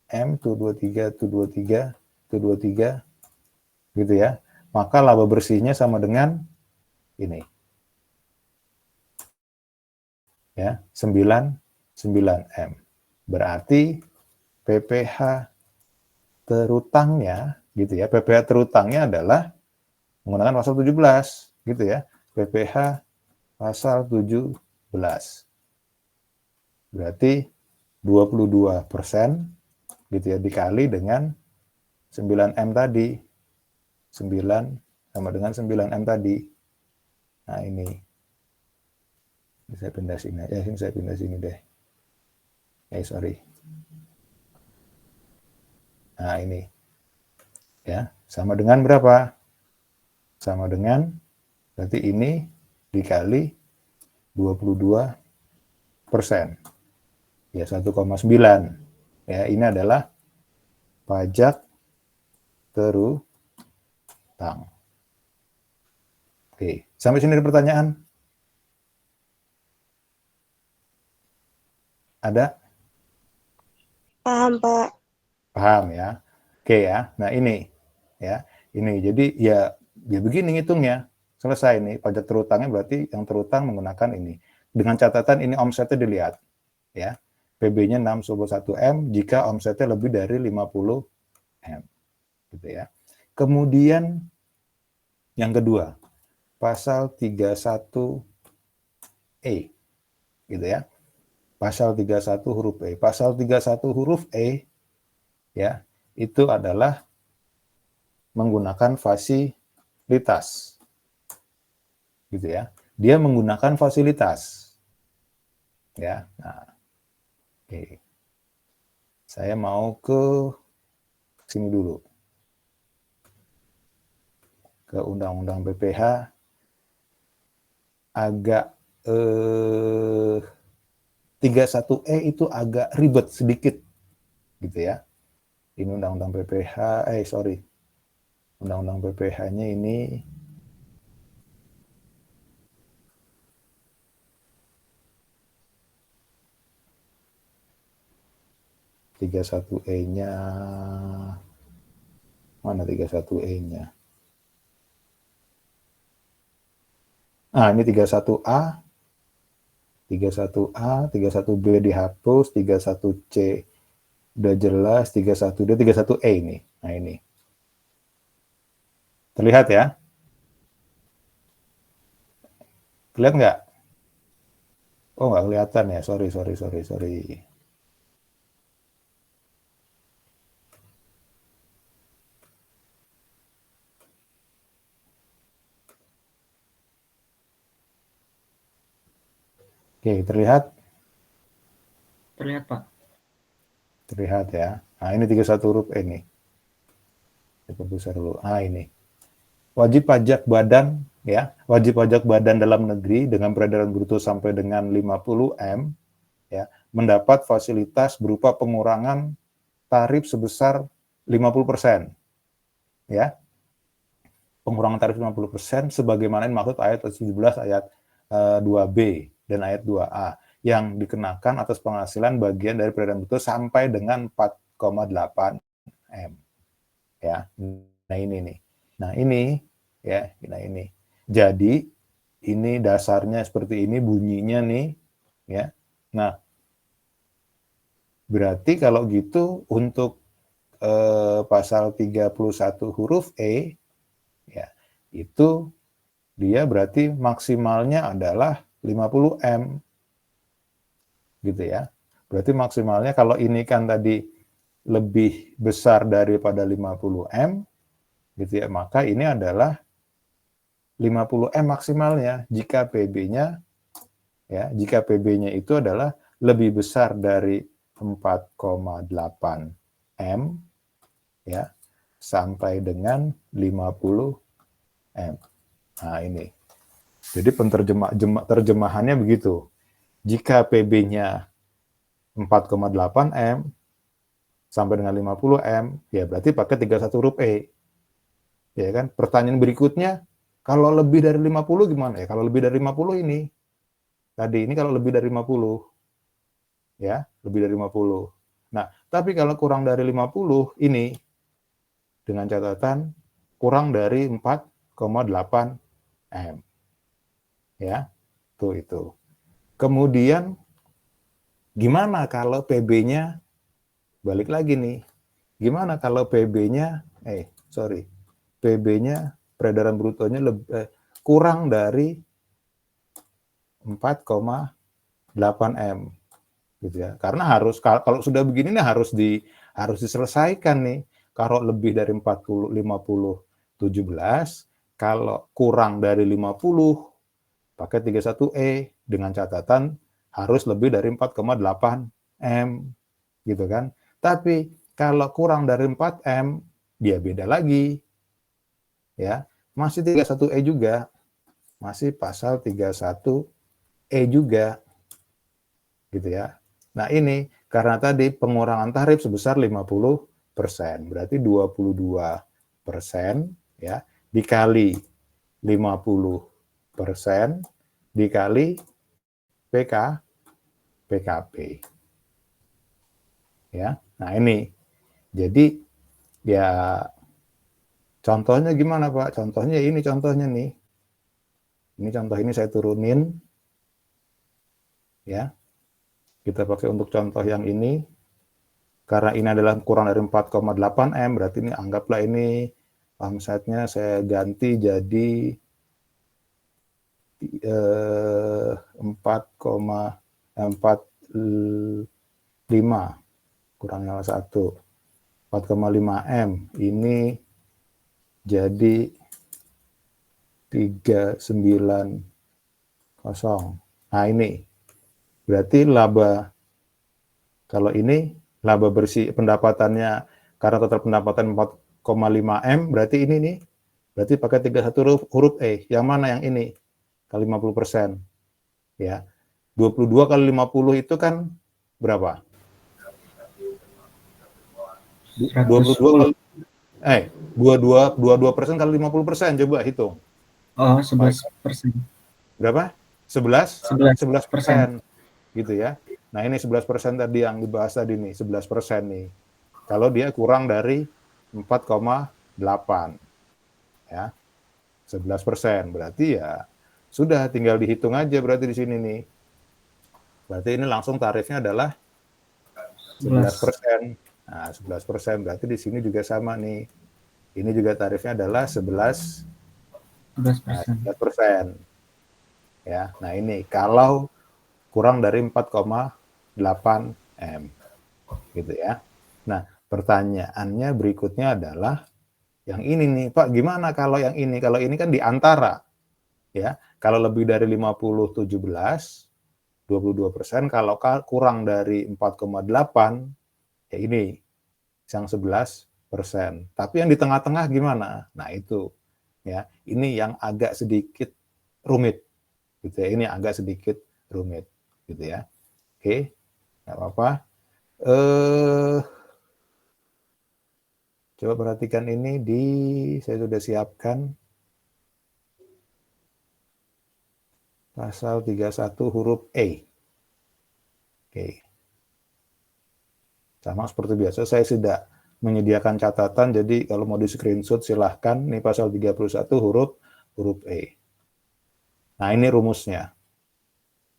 M, tuh 23, tuh 23, tuh 23, gitu ya. Maka laba bersihnya sama dengan ini. Ya, 9 M. Berarti PPH terutangnya, gitu ya. PPH terutangnya adalah menggunakan pasal 17, gitu ya. PPH pasal 17. Berarti 22%, gitu ya, dikali dengan 9M tadi. 9 sama dengan 9M tadi. Nah, ini. Saya pindah sini. Ya, ini saya pindah sini deh. Sorry. Nah, ini. Ya, sama dengan berapa? Sama dengan, berarti ini dikali 22%. Ya, 1,9. Ya, ini adalah pajak terutang. Oke, sampai sini ada pertanyaan? Ada? Paham, Pak. Paham ya? Oke ya. Nah, ini ya. Ini jadi ya begini ngitungnya. Selesai nih pajak terutangnya, berarti yang terutang menggunakan ini. Dengan catatan ini omsetnya dilihat ya. PB-nya 6,1 M jika omsetnya lebih dari 50 M. Gitu ya. Kemudian yang kedua, pasal 31E. Gitu ya. Pasal 31 huruf E. Pasal 31 huruf E ya, itu adalah menggunakan fasilitas. Gitu ya. Dia menggunakan fasilitas. Ya. Nah. Oke. Saya mau ke sini dulu. Ke Undang-Undang PPH. Agak 31E itu agak ribet sedikit. Gitu ya. Ini Undang-Undang PPH, Undang-Undang PPH-nya ini (31E)-nya mana 31E-nya? Ini 31A, 31A, 31B dihapus, 31C udah jelas, 31D, 31E ini. Nah, ini. Terlihat ya? Kelihatan nggak? Oh, nggak kelihatan ya. Sorry. Oke, terlihat? Terlihat, Pak. Terlihat ya. Nah, ini 31 huruf E nih. Diperbesar dulu. Ini. Wajib pajak badan ya, wajib pajak badan dalam negeri dengan peredaran bruto sampai dengan 50 M ya, mendapat fasilitas berupa pengurangan tarif sebesar 50%. Ya. Pengurangan tarif 50% sebagaimana dimaksud ayat 17 ayat 2B dan ayat 2A yang dikenakan atas penghasilan bagian dari peredaran bruto sampai dengan 4,8 M. Ya. Nah, ini nih. Nah, ini ya, nah ini. Jadi ini dasarnya seperti ini bunyinya nih, ya. Nah, berarti kalau gitu untuk pasal 31 huruf E ya, itu dia berarti maksimalnya adalah 50 M. Gitu ya. Berarti maksimalnya kalau ini kan tadi lebih besar daripada 50 M, gitu ya, maka ini adalah 50 M maksimalnya jika PB-nya ya, jika PB-nya itu adalah lebih besar dari 4,8 M ya sampai dengan 50 M. Nah, ini. Jadi terjemahannya begitu. Jika PB-nya 4,8 M sampai dengan 50 M, ya berarti pakai 31 huruf E. Ya kan? Pertanyaan berikutnya, kalau lebih dari 50 gimana ya? Kalau lebih dari 50 ini, tadi ini kalau lebih dari 50, ya, lebih dari 50. Nah, tapi kalau kurang dari 50 ini, dengan catatan kurang dari 4,8 M. Ya, tuh itu. Kemudian, gimana kalau PB-nya, balik lagi nih, gimana kalau PB-nya, PB-nya peredaran brutonya kurang dari 4,8 M gitu ya. Karena harus kalau sudah begini nih harus diselesaikan nih. Kalau lebih dari 40 50 17, kalau kurang dari 50 pakai 31E dengan catatan harus lebih dari 4,8 M gitu kan. Tapi kalau kurang dari 4 M dia beda lagi. Ya, masih 31E juga. Masih pasal 31E juga. Gitu ya. Nah, ini karena tadi pengurangan tarif sebesar 50%, berarti 22% ya dikali 50% dikali PKP. Ya. Nah, ini. Jadi ya contohnya gimana, Pak? Contohnya ini contohnya nih. Ini contoh ini saya turunin. Ya. Kita pakai untuk contoh yang ini. Karena ini adalah kurang dari 4,8 M, berarti ini anggaplah ini omsetnya saya ganti jadi 4,45 kurang 1. 4,5 M. Ini jadi 390. Nah, ini berarti laba, kalau ini laba bersih pendapatannya karena total pendapatan 4,5 M, berarti ini nih, berarti pakai 31 huruf E. Yang mana yang ini? Kali 50%. Ya. 22 kali 50 itu kan berapa? 22 kali 50%, coba hitung. Oh, 11%. Berapa? 11%? 11%. Gitu ya. Nah, ini 11% tadi yang dibahas tadi nih, 11% nih. Kalau dia kurang dari 4,8. Ya. 11%. Berarti ya sudah tinggal dihitung aja berarti di sini nih. Berarti ini langsung tarifnya adalah 11%. Nah, 11%. Berarti di sini juga sama nih. Ini juga tarifnya adalah 11%. Nah, 11%. Ya. Nah, ini kalau kurang dari 4,8 M. Gitu ya. Nah, pertanyaannya berikutnya adalah yang ini nih, Pak, gimana kalau yang ini? Kalau ini kan di antara. Ya. Kalau lebih dari 50 17, 22%, kalau kurang dari 4,8, ya ini yang 11%. Tapi yang di tengah-tengah gimana? Nah, itu ya. Ini yang agak sedikit rumit. Gitu ya. Ini agak sedikit rumit. Gitu ya. Oke, nggak apa-apa. Coba perhatikan ini saya sudah siapkan pasal 31 huruf E. Oke. Sama seperti biasa, saya sudah menyediakan catatan, jadi kalau mau di screenshot silahkan. Ini pasal 31 huruf E. Nah, ini rumusnya.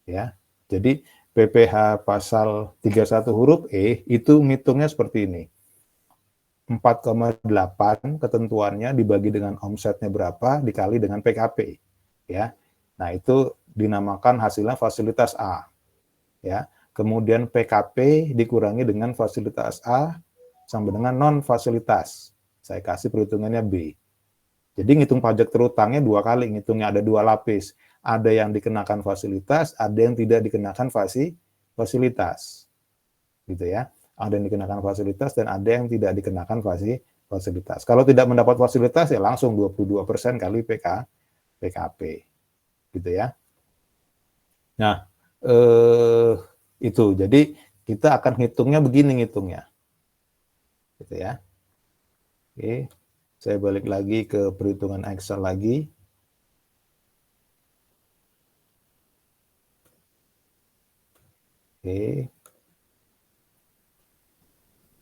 Ya. Jadi PPh pasal 31 huruf E itu ngitungnya seperti ini. 4,8 ketentuannya dibagi dengan omsetnya berapa dikali dengan PKP. Ya. Nah, itu dinamakan hasilnya fasilitas A. Ya. Kemudian PKP dikurangi dengan fasilitas A sama dengan non fasilitas. Saya kasih perhitungannya B. Jadi ngitung pajak terutangnya 2 kali, ngitungnya ada 2 lapis. Ada yang dikenakan fasilitas, ada yang tidak dikenakan fasilitas. Gitu ya. Ada yang dikenakan fasilitas dan ada yang tidak dikenakan fasilitas. Kalau tidak mendapat fasilitas ya langsung 22% kali PKP. Gitu ya. Nah, itu. Jadi kita akan hitungnya begini ngitungnya. Gitu ya. Oke. Saya balik lagi ke perhitungan Excel lagi. Oke.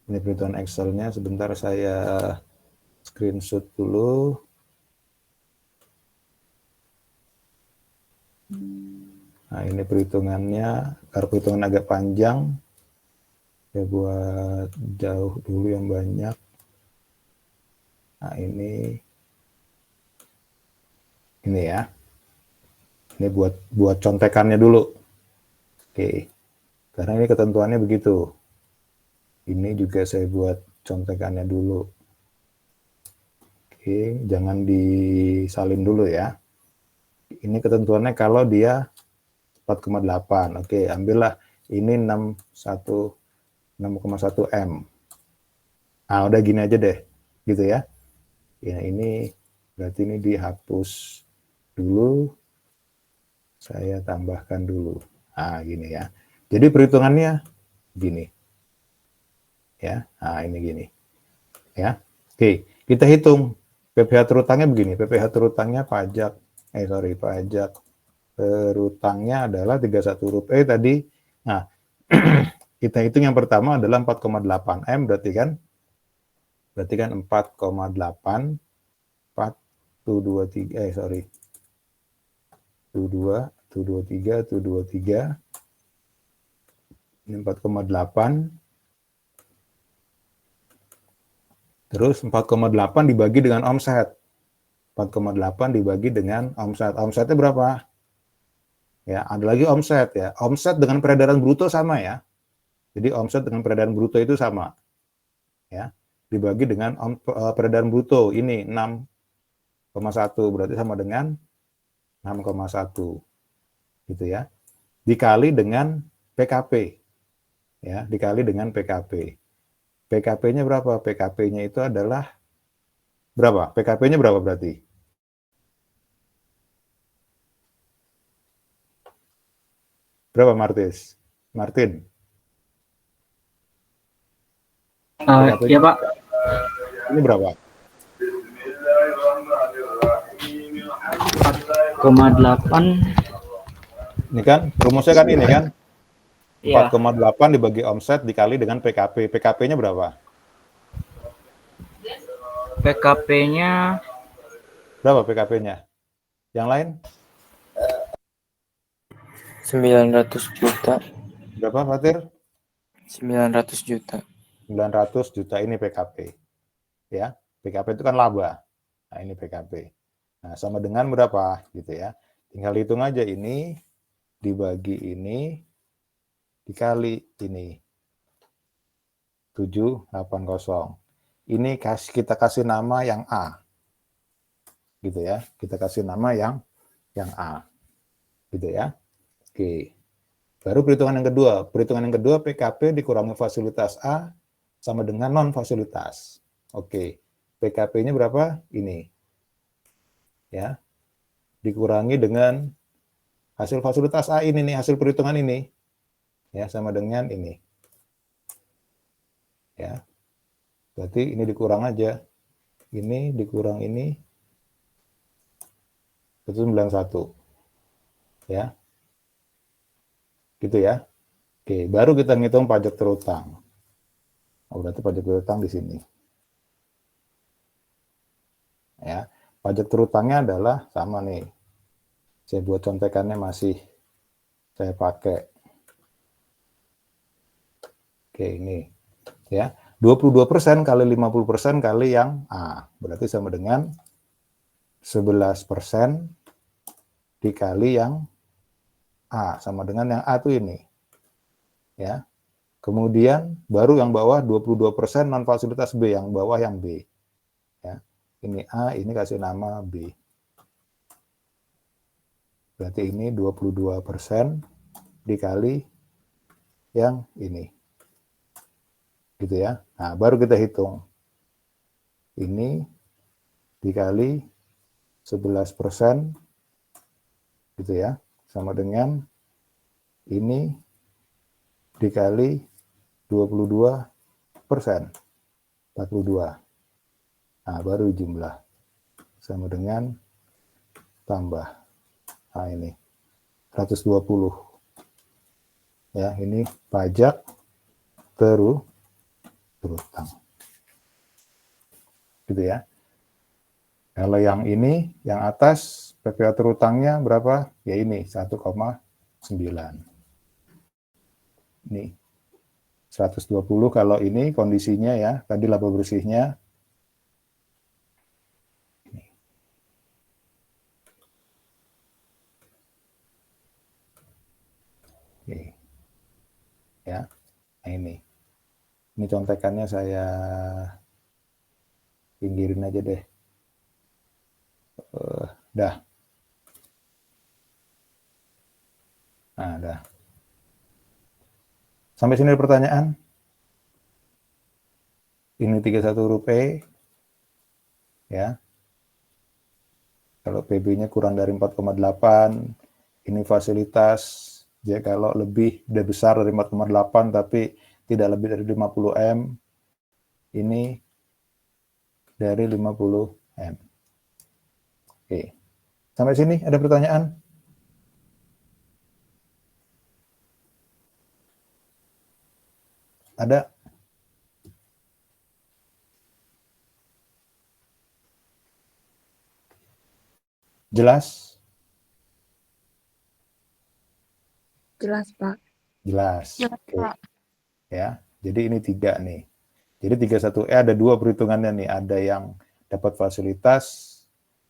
Ini perhitungan Excel-nya, sebentar saya screenshot dulu. Nah, ini perhitungannya, karena perhitungan agak panjang, saya buat jauh dulu yang banyak. Nah, ini ya. Ini buat contekannya dulu. Oke. Karena ini ketentuannya begitu. Ini juga saya buat contekannya dulu. Oke, jangan disalin dulu ya. Ini ketentuannya kalau dia 4,8. Oke, ambillah ini 6,1 M. Ah, udah gini aja deh. Gitu ya. Ya, ini berarti ini dihapus dulu. Saya tambahkan dulu. Ah, gini ya. Jadi perhitungannya gini. Ya, nah ini gini. Ya. Oke, kita hitung PPh terutangnya begini. PPh terutangnya pajak terutangnya adalah 31 huruf E tadi. Nah, kita hitung yang pertama adalah 4,8 M berarti kan 4,8 223 ini 4,8 terus 4,8 dibagi dengan omset. 4,8 dibagi dengan omset. Omsetnya berapa? Ya, ada lagi omset ya. Omset dengan peredaran bruto sama ya. Jadi omset dengan peredaran bruto itu sama. Ya. Dibagi dengan peredaran bruto ini 6,1 berarti sama dengan 6,1. Gitu ya. Dikali dengan PKP. Ya, dikali dengan PKP. PKP-nya berapa? PKP-nya itu adalah berapa? PKP-nya berapa berarti? Berapa Martin? Iya Pak. Ini berapa? 4,8. Ini kan rumusnya kan ini kan? Iya. 4,8 dibagi omset dikali dengan PKP. PKP-nya berapa? PKP-nya Berapa PKP-nya? Yang lain? 900 juta. Berapa, Fatir? 900 juta. 900 juta ini PKP. Ya, PKP itu kan laba. Nah, ini PKP. Nah, sama dengan berapa gitu ya. Tinggal hitung aja ini dibagi ini dikali ini. 780. Ini kita kasih nama yang A. Gitu ya. Kita kasih nama yang A. Gitu ya. Oke. Baru perhitungan yang kedua. Perhitungan yang kedua PKP dikurangi fasilitas A sama dengan non fasilitas. Oke. PKP-nya berapa? Ini. Ya. Dikurangi dengan hasil fasilitas A ini nih, hasil perhitungan ini. Ya, sama dengan ini. Ya. Berarti ini dikurang aja. Ini dikurang ini. 191. Ya. Gitu ya. Oke, baru kita ngitung pajak terutang. Oh, berarti pajak terutang di sini. Ya. Pajak terutangnya adalah sama nih. Saya buat contekannya masih saya pakai. Oke, ini. Ya. 22% kali 50% kali yang A. Berarti sama dengan 11% dikali yang A. Sama dengan yang A itu ini. Ya. Kemudian baru yang bawah 22% non fasilitas B. Yang bawah yang B. Ya. Ini A, ini kasih nama B. Berarti ini 22% dikali yang ini. Gitu ya. Nah, baru kita hitung. Ini dikali 11%, gitu ya, sama dengan ini dikali 22%, 42. Nah, baru jumlah sama dengan tambah. Nah, ini 120. Ya, ini pajak terutang. Gitu ya. Kalau yang ini, yang atas PPh terutangnya berapa? Ya ini 1,9. Ini 120 kalau ini kondisinya ya, tadi laba bersihnya. Oke. Ya, nah ini contekannya saya pinggirin aja deh. Dah. Nah, dah. Sampai sini ada pertanyaan? Ini 31 huruf P. Ya. Kalau PB-nya kurang dari 4,8, ini fasilitas. Ya, kalau lebih udah besar dari 4,8 tapi tidak lebih dari 50 M, ini dari 50 M. Oke. Sampai sini ada pertanyaan? Ada? Jelas? Jelas, Pak. Jelas. Jelas, Oke. Pak. Ya, jadi ini 3 nih. Jadi 31E ada 2 perhitungannya nih. Ada yang dapat fasilitas,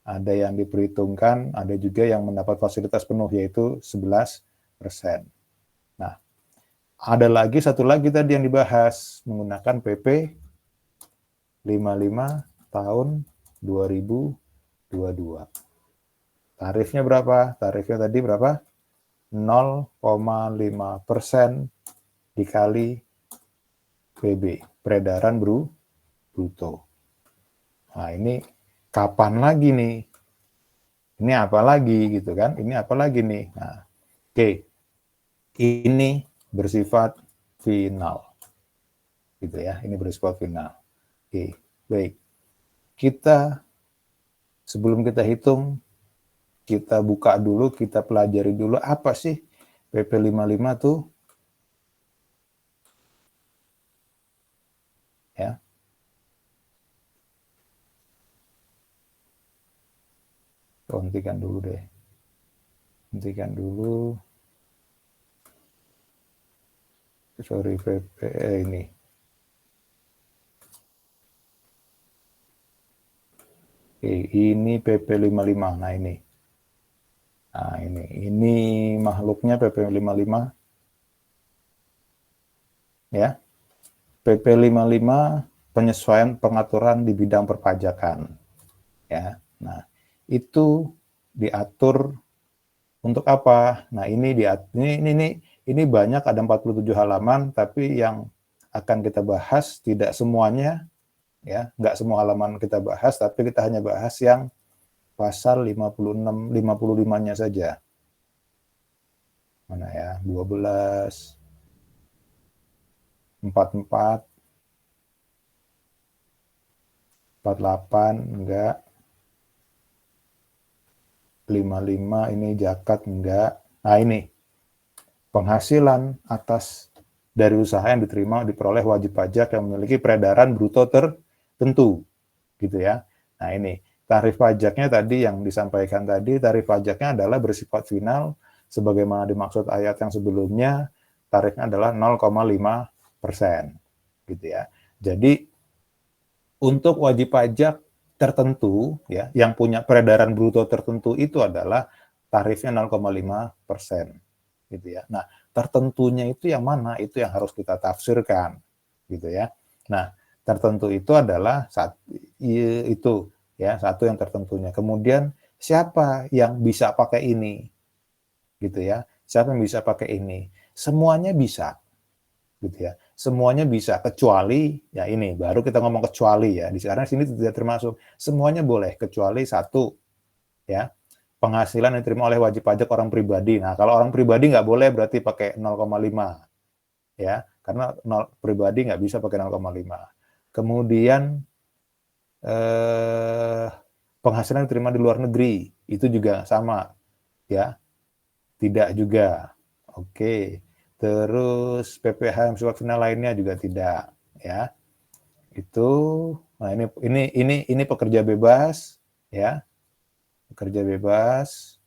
ada yang diperhitungkan, ada juga yang mendapat fasilitas penuh, yaitu 11%. Nah, ada lagi, satu lagi tadi yang dibahas, menggunakan PP 55 tahun 2022. Tarifnya berapa? Tarifnya tadi berapa? 0,5% dikali PB, peredaran bruto. Nah, ini kapan lagi nih? Ini apa lagi gitu kan? Ini apa lagi nih? Nah, oke. Ini bersifat final. Gitu ya, ini bersifat final. Oke, baik. Kita sebelum kita hitung, kita buka dulu, kita pelajari dulu apa sih PP 55 tuh? Ya. Hentikan dulu deh. Hentikan dulu. Sorry, PP ini. Oke, ini PP 55. Nah, ini. Nah, ini makhluknya PP 55. Ya. PP 55 penyesuaian pengaturan di bidang perpajakan. Ya. Nah, itu diatur untuk apa? Nah, ini banyak, ada 47 halaman, tapi yang akan kita bahas tidak semuanya, ya, nggak semua halaman kita bahas, tapi kita hanya bahas yang pasal 56, 55-nya saja. Mana ya? 12, 44, 48, enggak. 55, ini zakat, enggak. Nah, ini penghasilan atas dari usaha yang diterima diperoleh wajib pajak yang memiliki peredaran bruto tertentu, gitu ya. Nah, ini tarif pajaknya tadi yang disampaikan tadi, tarif pajaknya adalah bersifat final, sebagaimana dimaksud ayat yang sebelumnya, tarifnya adalah 0,5%, gitu ya. Jadi untuk wajib pajak tertentu, ya, yang punya peredaran bruto tertentu itu adalah tarifnya 0,5%, gitu ya. Nah, tertentunya itu yang mana? Itu yang harus kita tafsirkan, gitu ya. Nah, tertentu itu adalah itu ya, satu yang tertentunya. Kemudian siapa yang bisa pakai ini, gitu ya. Siapa yang bisa pakai ini? Semuanya bisa, gitu ya. Semuanya bisa, kecuali ya ini baru kita ngomong kecuali ya. Di sekarang sini tidak termasuk. Semuanya boleh kecuali satu, ya, penghasilan yang diterima oleh wajib pajak orang pribadi. Nah, kalau orang pribadi nggak boleh berarti pakai 0,5, ya, karena pribadi nggak bisa pakai 0,5. Kemudian penghasilan yang diterima di luar negeri, itu juga sama, ya, tidak juga. Oke, terus PPh yang bersifat final lainnya juga tidak, ya. Itu, nah ini pekerja bebas, ya, pekerja bebas,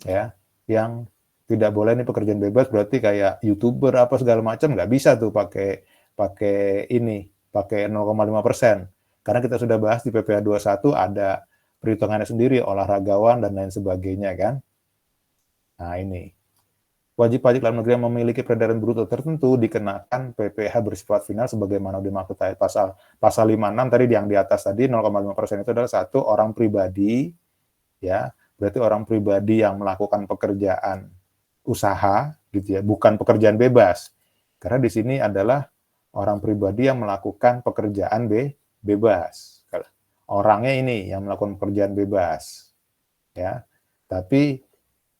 ya, yang tidak boleh nih pekerjaan bebas berarti kayak YouTuber apa segala macam nggak bisa tuh pakai 0,5%. Karena kita sudah bahas di PPh 21 ada perhitungannya sendiri, olahragawan dan lain sebagainya kan. Nah ini, wajib pajak dalam negeri yang memiliki peredaran bruto tertentu dikenakan PPh bersifat final sebagaimana dimaksud pasal 56 tadi yang di atas tadi 0,5% itu adalah satu orang pribadi, ya, berarti orang pribadi yang melakukan pekerjaan usaha gitu ya, bukan pekerjaan bebas. Karena di sini adalah orang pribadi yang melakukan pekerjaan bebas. Orangnya ini yang melakukan pekerjaan bebas. Ya. Tapi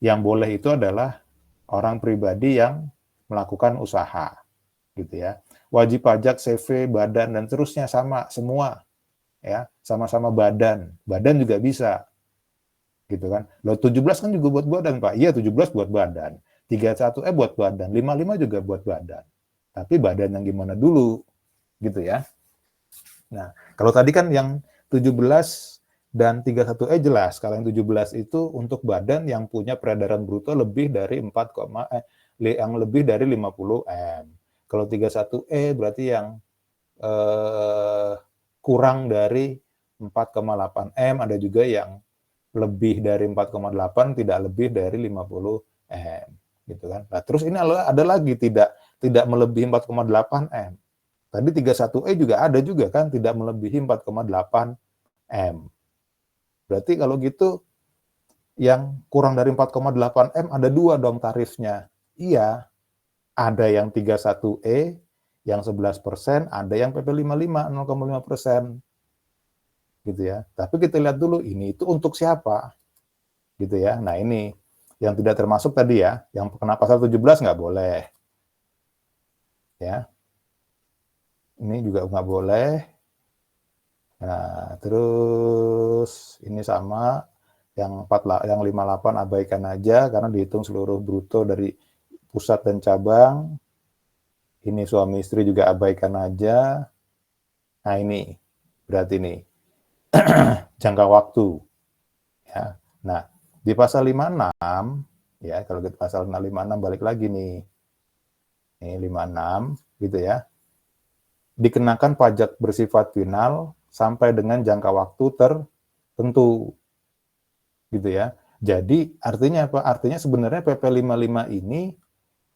yang boleh itu adalah orang pribadi yang melakukan usaha. Gitu ya. Wajib pajak, CV, badan dan terusnya sama semua. Ya, sama-sama badan. Badan juga bisa. Gitu kan. Loh 17 kan juga buat badan, Pak. Iya 17 buat badan. 31E buat badan, 55 juga buat badan. Tapi badan yang gimana dulu? Gitu ya. Nah, kalau tadi kan yang 17 dan 31E jelas. Kalau yang 17 itu untuk badan yang punya peredaran bruto lebih dari 50 M. Kalau 31E berarti yang kurang dari 4,8 M, ada juga yang lebih dari 4,8, tidak lebih dari 50 M, gitu kan. Nah, terus ini ada lagi tidak melebihi 4,8 M. Tadi 31E juga ada juga kan, tidak melebihi 4,8 M. Berarti kalau gitu yang kurang dari 4,8 M ada dua dong tarifnya. Iya, ada yang 31E, yang 11%, ada yang PP55, 0,5%. Gitu ya. Tapi kita lihat dulu ini itu untuk siapa, gitu ya. Nah ini yang tidak termasuk tadi ya, yang kena pasal 17 nggak boleh, ya. Ini juga nggak boleh. Nah terus ini sama, yang 58 abaikan aja karena dihitung seluruh bruto dari pusat dan cabang. Ini suami istri juga abaikan aja. Nah ini berarti nih. Jangka waktu. Ya. Nah, di pasal 56, ya, kalau kita pasal 56 balik lagi nih. Ini 56, gitu ya. Dikenakan pajak bersifat final sampai dengan jangka waktu tertentu. Gitu ya. Jadi, artinya apa? Artinya sebenarnya PP 55 ini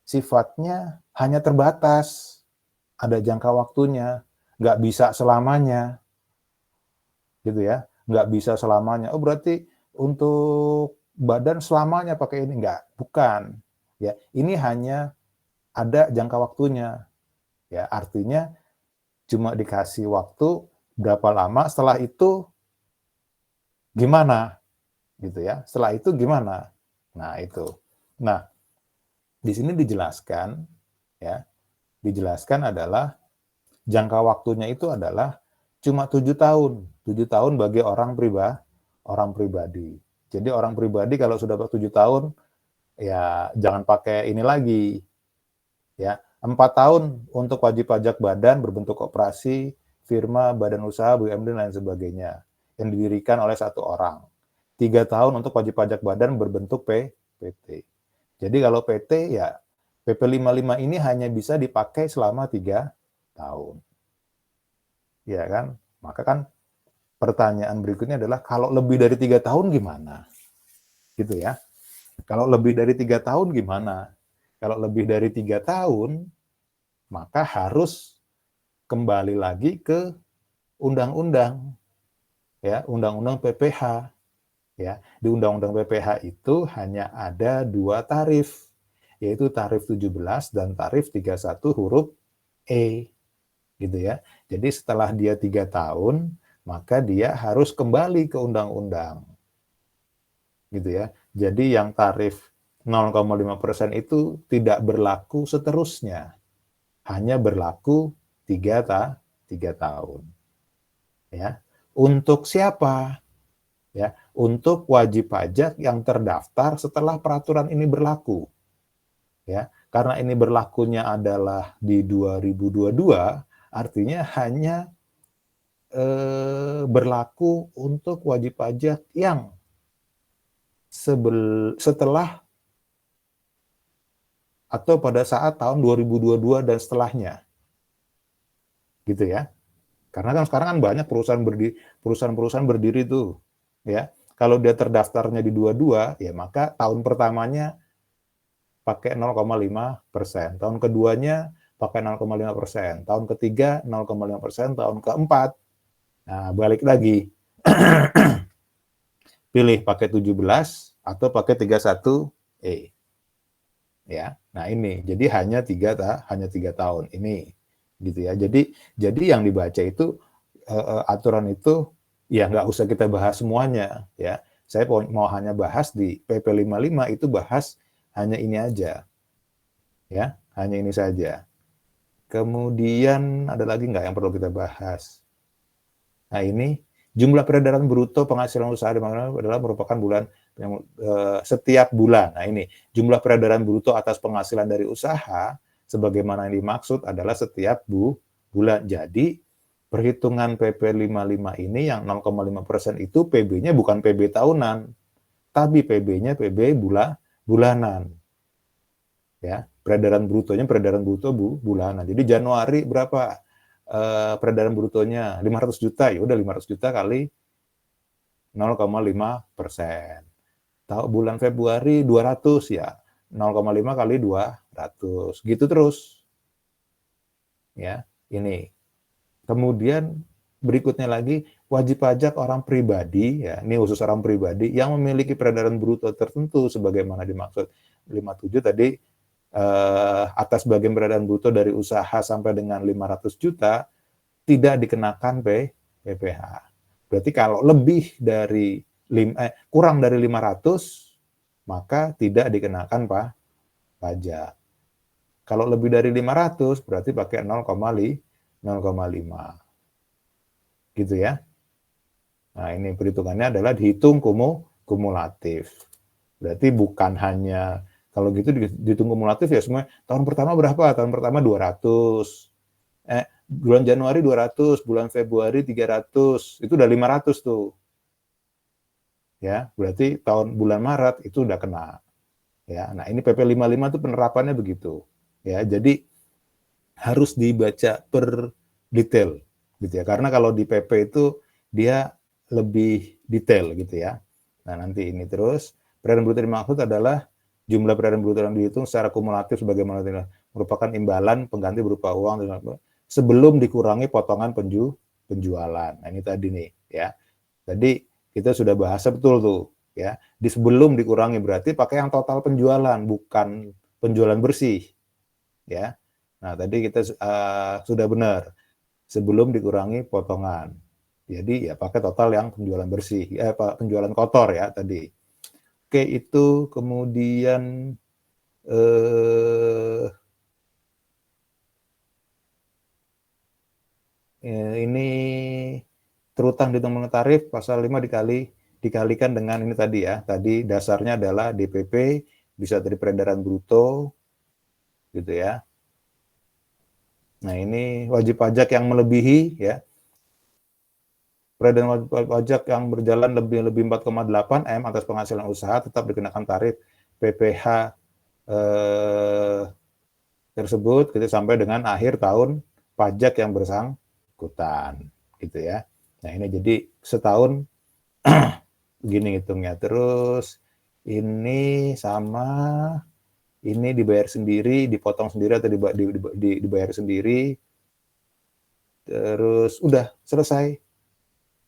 sifatnya hanya terbatas. Ada jangka waktunya. Nggak bisa selamanya. Gitu ya, nggak bisa selamanya. Oh berarti untuk badan selamanya pakai ini, nggak, bukan. Ya, ini hanya ada jangka waktunya. Ya, artinya cuma dikasih waktu berapa lama, setelah itu gimana, gitu ya. Setelah itu gimana? Nah itu. Nah di sini dijelaskan, ya, dijelaskan adalah jangka waktunya itu adalah cuma 7 tahun. 7 tahun bagi orang pribadi. Jadi orang pribadi kalau sudah 7 tahun, ya jangan pakai ini lagi. Ya, 4 tahun untuk wajib pajak badan berbentuk koperasi, firma, badan usaha, BUMD, dan lain sebagainya. Yang didirikan oleh satu orang. 3 tahun untuk wajib pajak badan berbentuk PT. Jadi kalau PT, ya PP 55 ini hanya bisa dipakai selama 3 tahun. Ya kan? Maka kan pertanyaan berikutnya adalah kalau lebih dari 3 tahun gimana? Gitu ya. Kalau lebih dari 3 tahun gimana? Kalau lebih dari 3 tahun, maka harus kembali lagi ke undang-undang. Ya, undang-undang PPh. Ya, di undang-undang PPh itu hanya ada 2 tarif, yaitu tarif 17 dan tarif 31 huruf E. Gitu ya. Jadi setelah dia 3 tahun, maka dia harus kembali ke undang-undang. Gitu ya. Jadi yang tarif 0,5% itu tidak berlaku seterusnya. Hanya berlaku 3 tahun. Ya. Untuk siapa? Ya, untuk wajib pajak yang terdaftar setelah peraturan ini berlaku. Ya, karena ini berlakunya adalah di 2022, artinya hanya berlaku untuk wajib pajak yang setelah atau pada saat tahun 2022 dan setelahnya. Gitu ya. Karena kan sekarang kan banyak perusahaan-perusahaan berdiri tuh, ya. Kalau dia terdaftarnya di 22, ya maka tahun pertamanya pakai 0,5%, tahun keduanya pakai 0,5%, tahun ketiga 0,5%, tahun keempat. Nah, balik lagi. Pilih pakai 17 atau pakai 31E. Ya. Nah, ini. Jadi hanya 3 tahun ini. Gitu ya. Jadi yang dibaca itu aturan itu ya nggak usah kita bahas semuanya, ya. Saya mau hanya bahas di PP 55 itu bahas hanya ini aja. Ya, hanya ini saja. Kemudian ada lagi nggak yang perlu kita bahas? Nah, ini jumlah peredaran bruto penghasilan usaha adalah merupakan bulan setiap bulan. Nah, ini jumlah peredaran bruto atas penghasilan dari usaha sebagaimana yang dimaksud adalah setiap bulan. Jadi perhitungan PP 55 ini yang 0,5% itu PB-nya bukan PB tahunan, tapi PB-nya PB bulanan. Ya, peredaran bruto bulanan. Jadi Januari berapa peredaran brutonya? 500 juta, ya udah 500 juta kali 0,5%. Tahu bulan Februari 200 ya, 0,5 kali 200. Gitu terus. Ya, ini. Kemudian berikutnya lagi wajib pajak orang pribadi, ya, ini khusus orang pribadi yang memiliki peredaran bruto tertentu sebagaimana dimaksud 57 tadi, atas bagian peredaran bruto dari usaha sampai dengan 500 juta tidak dikenakan PPh. Berarti kalau lebih dari kurang dari 500 maka tidak dikenakan pajak. Kalau lebih dari 500 berarti pakai 0,5. Gitu ya. Nah, ini perhitungannya adalah dihitung kumulatif. Berarti bukan hanya kalau gitu dihitung kumulatif ya semua. Tahun pertama berapa? Tahun pertama 200. Bulan Januari 200, bulan Februari 300. Itu udah 500 tuh. Ya, berarti bulan Maret itu udah kena. Ya, nah ini PP 55 itu penerapannya begitu. Ya, jadi harus dibaca per detail gitu ya. Karena kalau di PP itu dia lebih detail gitu ya. Nah, nanti ini terus peredaran bruto dimaksud adalah jumlah peredaran bruto yang dihitung secara kumulatif sebagaimana merupakan imbalan pengganti berupa uang sebelum dikurangi potongan penjualan. Nah, ini tadi nih ya. Tadi kita sudah bahas betul tuh ya. Di sebelum dikurangi berarti pakai yang total penjualan bukan penjualan bersih. Ya. Nah, tadi kita sudah benar. Sebelum dikurangi potongan. Jadi ya pakai total yang penjualan bersih, penjualan kotor ya tadi. Oke, itu kemudian ini terutang dihitung tarif pasal 5 dikalikan dengan ini tadi ya. Tadi dasarnya adalah DPP bisa dari peredaran bruto gitu ya. Nah, ini wajib pajak yang melebihi ya. Peredaran wajib pajak yang berjalan lebih 4,8 M atas penghasilan usaha tetap dikenakan tarif PPh tersebut gitu sampai dengan akhir tahun pajak yang bersangkutan gitu ya. Nah, ini jadi setahun begini hitungnya. Terus ini sama ini dibayar sendiri, dipotong sendiri atau dibayar sendiri. Terus udah selesai.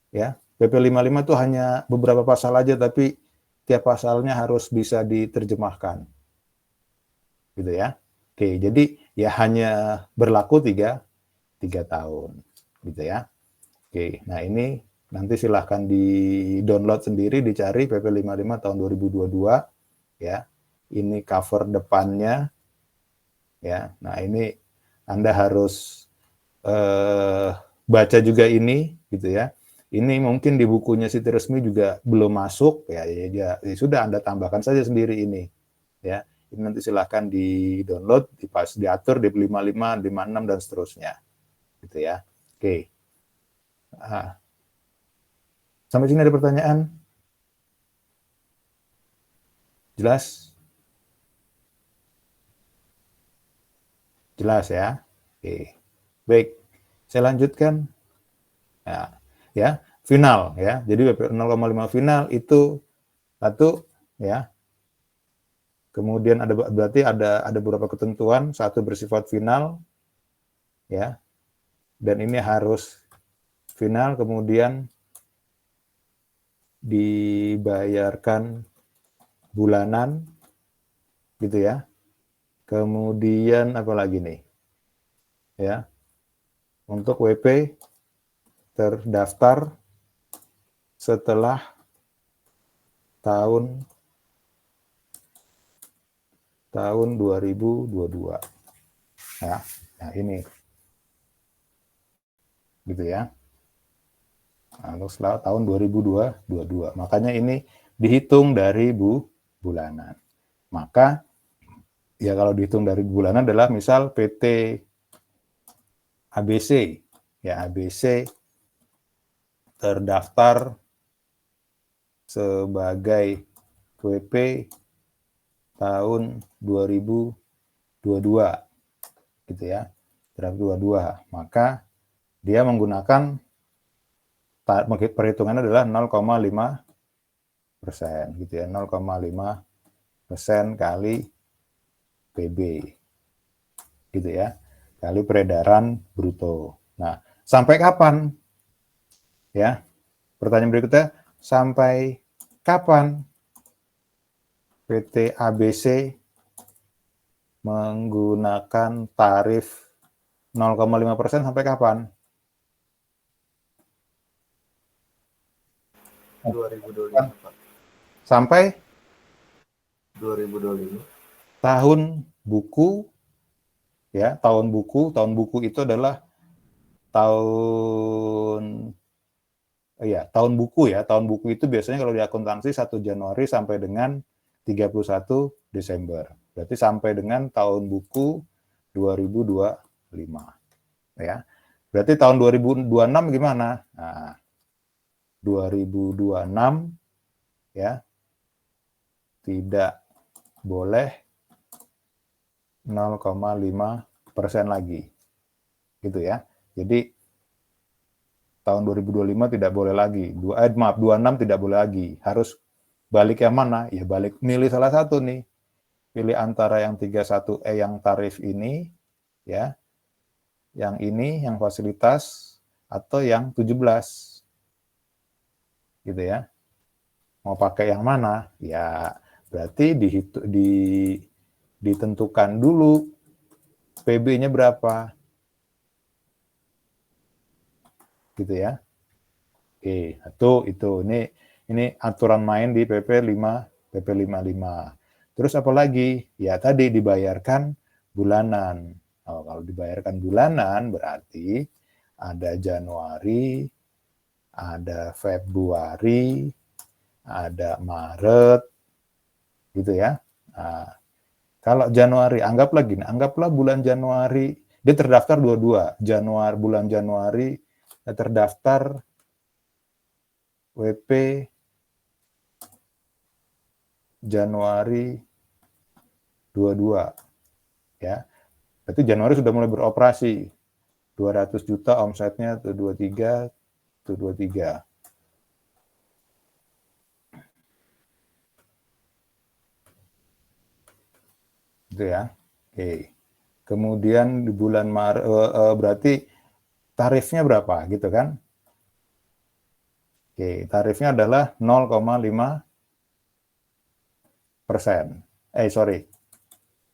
Ya, PP 55 itu hanya beberapa pasal aja tapi tiap pasalnya harus bisa diterjemahkan. Gitu ya. Oke, jadi ya hanya berlaku 3 tahun gitu ya. Oke, nah ini nanti silahkan di-download sendiri, dicari PP 55 tahun 2022 ya. Ini cover depannya ya. Nah, ini Anda harus baca juga ini gitu ya. ini mungkin di bukunya Siti Resmi juga belum masuk, ya sudah Anda tambahkan saja sendiri ini, ya. Ini nanti silahkan di-download, diatur di 55, 56 dan seterusnya, gitu ya. Oke. Sampai sini ada pertanyaan? Jelas? Jelas ya? Oke. Baik, saya lanjutkan. Nah, ya, final ya. Jadi WP 0,5 final itu satu ya. Kemudian berarti ada beberapa ketentuan, satu bersifat final ya. Dan ini harus final, kemudian dibayarkan bulanan gitu ya. Kemudian apa lagi nih? Ya. Untuk WP terdaftar setelah tahun 2022. Ya. Nah, ini. Gitu ya. Nah, untuk setelah tahun 2022. Makanya ini dihitung dari bulanan. Maka ya kalau dihitung dari bulanan adalah misal PT ABC. Ya, ABC terdaftar sebagai WP tahun 2022. Gitu ya. 2022. Maka dia menggunakan perhitungannya adalah 0,5% gitu ya, 0,5% kali PB gitu ya, kali peredaran bruto. Nah, sampai kapan? Ya, pertanyaan berikutnya, sampai kapan PT ABC menggunakan tarif 0,5% sampai kapan? 2025, Pak. Sampai 2025. tahun buku ya, tahun buku itu adalah tahun buku ya. Tahun buku itu biasanya kalau di akuntansi 1 Januari sampai dengan 31 Desember. Berarti sampai dengan tahun buku 2025 ya. Berarti tahun 2026 gimana? Nah, 2026 ya tidak boleh 0,5% lagi gitu ya. Jadi tahun 2025 tidak boleh lagi. 26 tidak boleh lagi. Harus balik yang mana? Ya balik milih salah satu nih. Pilih antara yang 31E yang tarif ini ya. Yang ini yang fasilitas atau yang 17. Gitu ya. Mau pakai yang mana? Ya berarti ditentukan dulu PB-nya berapa. Gitu ya. Oke, itu. Ini aturan main di PP 55. Terus apa lagi? Ya tadi dibayarkan bulanan. Kalau dibayarkan bulanan berarti ada Januari, ada Februari, ada Maret, gitu ya. Nah, kalau Januari, anggaplah bulan Januari, dia terdaftar 22, bulan Januari terdaftar WP Januari 22, ya. Berarti Januari sudah mulai beroperasi, 200 juta omsetnya, 23. Gitu ya. Oke. Kemudian di bulan Maret berarti tarifnya berapa gitu kan? Oke, tarifnya adalah 0,5%.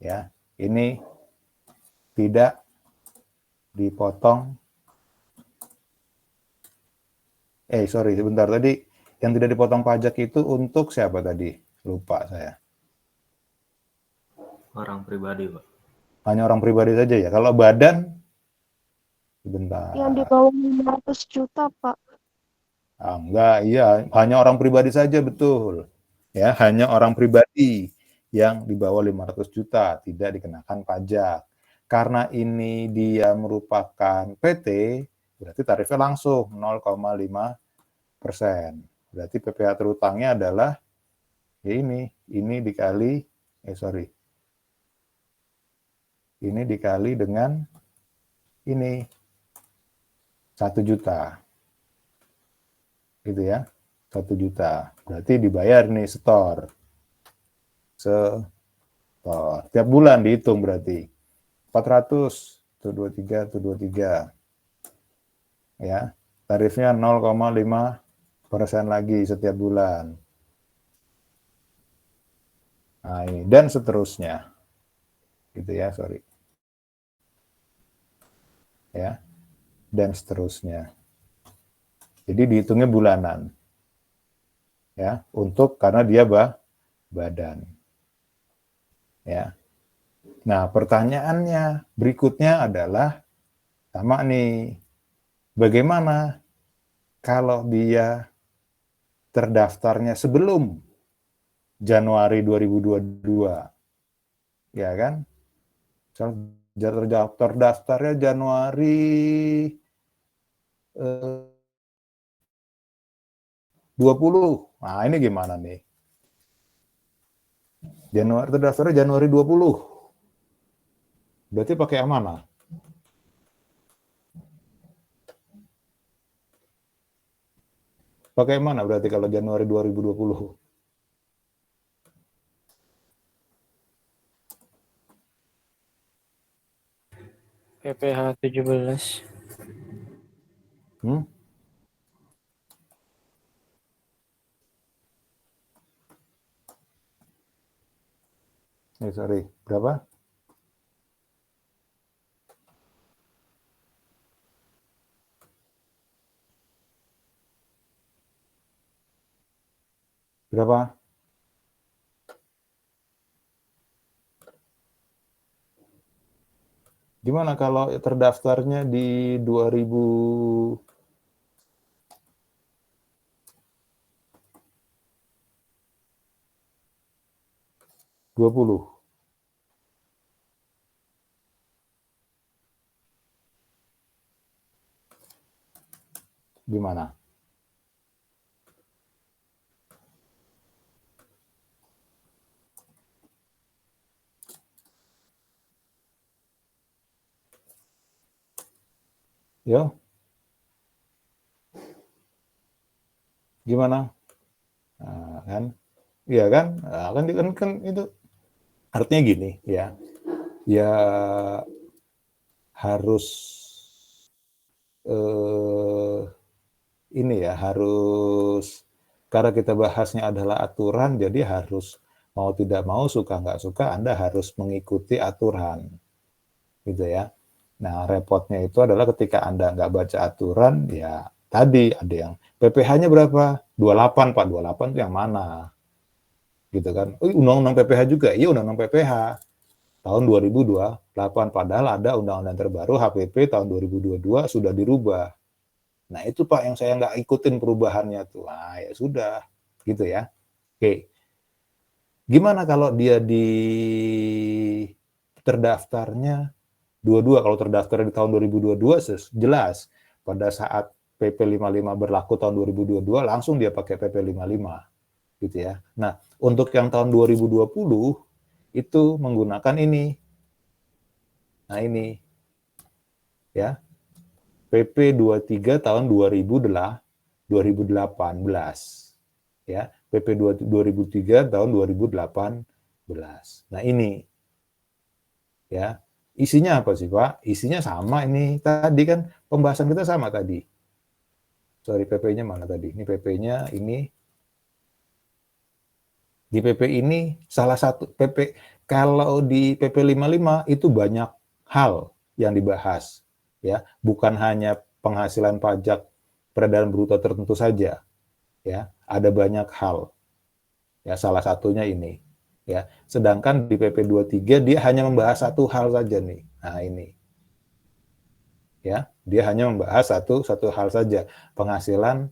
Ya, ini tidak dipotong. Sebentar tadi yang tidak dipotong pajak itu untuk siapa tadi? Lupa saya. Orang pribadi, Pak. Hanya orang pribadi saja ya. Kalau badan, sebentar. Yang di bawah 500 juta, Pak. Enggak, iya, hanya orang pribadi saja, betul. Ya, hanya orang pribadi yang di bawah 500 juta tidak dikenakan pajak. Karena ini dia merupakan PT, berarti tarifnya langsung 0,5%. Berarti PPh terutangnya adalah ya ini dikali, ini dikali dengan ini 1 juta. Gitu ya, 1 juta. Berarti dibayar nih setor. Tiap bulan dihitung berarti. 400, itu 23, itu 23. Ya, tarifnya 0,5% lagi setiap bulan. Nah, ini dan seterusnya. Gitu ya, Ya. Dan seterusnya. Jadi dihitungnya bulanan. Ya, karena dia badan. Ya. Nah, pertanyaannya berikutnya adalah sama nih. Bagaimana kalau dia terdaftarnya sebelum Januari 2022? Ya kan? Terdaftarnya Januari 20. Nah, ini gimana nih? Terdaftarnya Januari 20. Berarti pakai yang mana? Pakai yang mana berarti kalau Januari 2020? PPh 17. Berapa? Berapa? Gimana kalau terdaftarnya di 2020? Gimana? Yo. Gimana? Nah, kan? Iya kan? Nah, kan itu artinya gini ya. Ya harus ini ya, harus karena kita bahasnya adalah aturan, jadi harus mau tidak mau, suka nggak suka, Anda harus mengikuti aturan. Gitu ya. Nah, repotnya itu adalah ketika Anda nggak baca aturan, ya tadi ada yang PPh-nya berapa? 28, Pak. 28 itu yang mana? Gitu kan. Undang-undang PPh juga. Iya, undang-undang PPh tahun 2028. Padahal ada undang-undang terbaru HPP tahun 2022 sudah dirubah. Nah, itu Pak yang saya nggak ikutin perubahannya tuh. Nah, ya sudah. Gitu ya. Oke. Gimana kalau dia terdaftarnya 22, kalau terdaftar di tahun 2022 jelas pada saat PP 55 berlaku tahun 2022 langsung dia pakai PP 55 gitu ya. Nah, untuk yang tahun 2020 itu menggunakan ini. Nah, ini ya. PP 23 tahun 2018 ya. PP 2003 tahun 2018. Nah, ini ya. Isinya apa sih, Pak? Isinya sama ini. Tadi kan pembahasan kita sama tadi. Sorry, PP-nya mana tadi? Ini PP-nya ini. Di PP ini salah satu PP, kalau di PP 55 itu banyak hal yang dibahas. Ya, bukan hanya penghasilan pajak peredaran bruto tertentu saja. Ya, ada banyak hal. Ya, salah satunya ini. Ya, sedangkan di PP 23 dia hanya membahas satu hal saja nih. Nah, ini. Ya, dia hanya membahas satu hal saja, penghasilan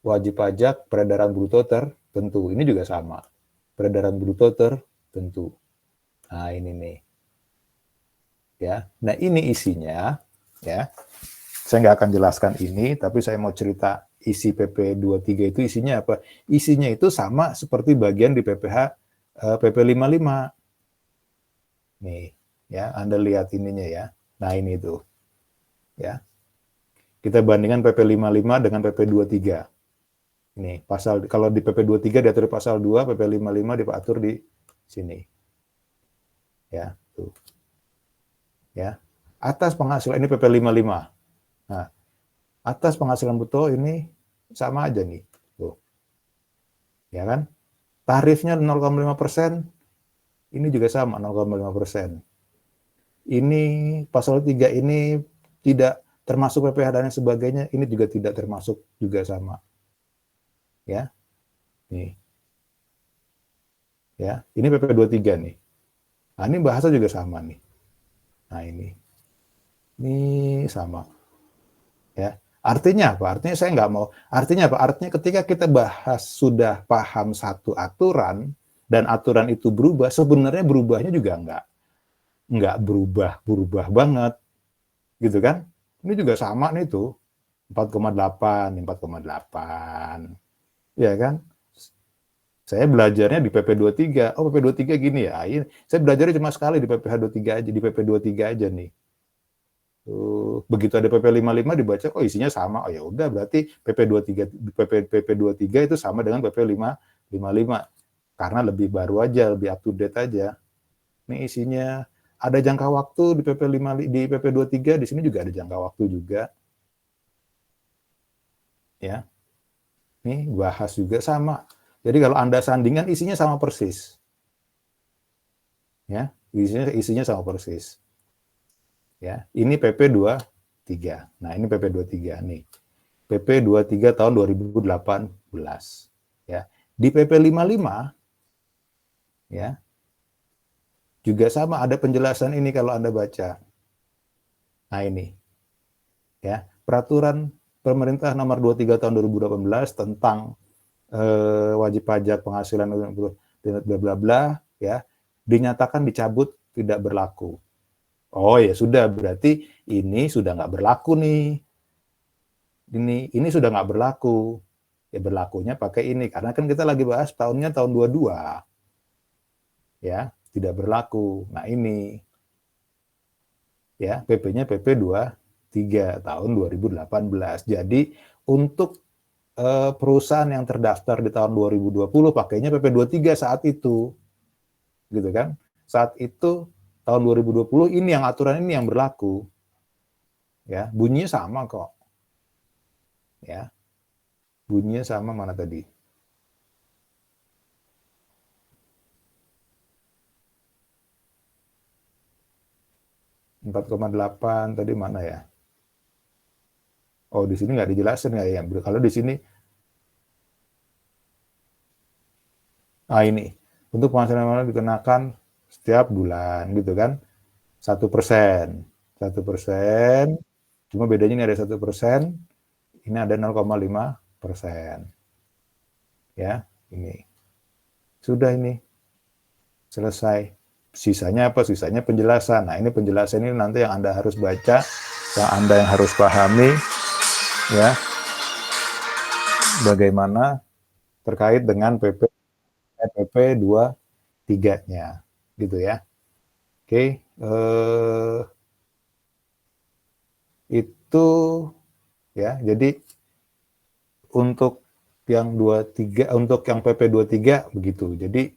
wajib pajak peredaran bruto tertentu. Ini juga sama. Peredaran bruto tertentu. Nah, ini nih. Ya. Nah, ini isinya ya. Saya nggak akan jelaskan ini, tapi saya mau cerita isi PP 23 itu isinya apa? Isinya itu sama seperti bagian di PPh PP 55. Nih, ya, Anda lihat ininya ya. Nah, ini tuh. Ya. Kita bandingkan PP 55 dengan PP 23. Ini pasal, kalau di PP 23 diatur di pasal 2, PP 55 diatur di sini. Ya, tuh. Ya. Atas penghasilan ini PP 55. Nah, atas penghasilan bruto ini sama aja nih. Tuh. Ya kan? Tarifnya 0,5%. Ini juga sama 0,5%. Ini pasal 3 ini tidak termasuk PPh dan sebagainya, ini juga tidak termasuk, juga sama. Ya. Nih. Ya, ini PP 23 nih. Nah, ini bahasa juga sama nih. Nah, ini. Ini sama. Ya. Artinya apa? Artinya saya nggak mau. Artinya apa? Artinya ketika kita bahas sudah paham satu aturan dan aturan itu berubah, sebenarnya berubahnya juga nggak berubah banget, gitu kan? Ini juga sama nih tuh, 4,8, 4,8, ya kan? Saya belajarnya di PP 23. Oh, PP 23 gini ya. Ini saya belajarnya cuma sekali di PPh 23 aja, di PP 23 aja nih. Begitu ada PP 55 dibaca, oh isinya sama. Oh ya udah, berarti PP 23 itu sama dengan PP 55 karena lebih baru aja, lebih up to date aja. Ini isinya ada jangka waktu di PP 5 di PP 23, di sini juga ada jangka waktu juga. Ya. Nih bahas juga sama. Jadi kalau Anda sandingkan isinya sama persis. Ya, isinya sama persis. Ya, ini PP 23. Nah, ini PP 23 nih. PP 23 tahun 2018. Ya. Di PP 55 ya. Juga sama, ada penjelasan ini kalau Anda baca. Nah, ini. Ya, peraturan pemerintah nomor 23 tahun 2018 tentang wajib pajak penghasilan bla bla bla ya, dinyatakan dicabut tidak berlaku. Oh ya sudah, berarti ini sudah nggak berlaku nih. Ini sudah nggak berlaku. Ya berlakunya pakai ini karena kan kita lagi bahas tahunnya tahun 22. Ya, tidak berlaku. Nah, ini ya, PP-nya PP 23 tahun 2018. Jadi untuk perusahaan yang terdaftar di tahun 2020 pakainya PP 23 saat itu. Gitu kan? Saat itu tahun 2020 ini yang aturan ini yang berlaku. Ya, bunyinya sama kok. Ya. Bunyinya sama mana tadi? (4,8) tadi mana ya? Oh, di sini nggak dijelasin nggak ya? Kalau di sini, ini untuk penghasilan dikenakan setiap bulan, gitu kan? 1%, 1%. Cuma bedanya ini ada 1%, ini ada 0,5%. Ya, ini sudah ini selesai. Sisanya apa? Sisanya penjelasan. Nah, ini penjelasan ini nanti yang Anda harus baca, yang Anda yang harus pahami. Ya, bagaimana terkait dengan PP 23-nya, gitu ya. Oke, itu ya. Jadi untuk yang 23, untuk yang PP 23 begitu. Jadi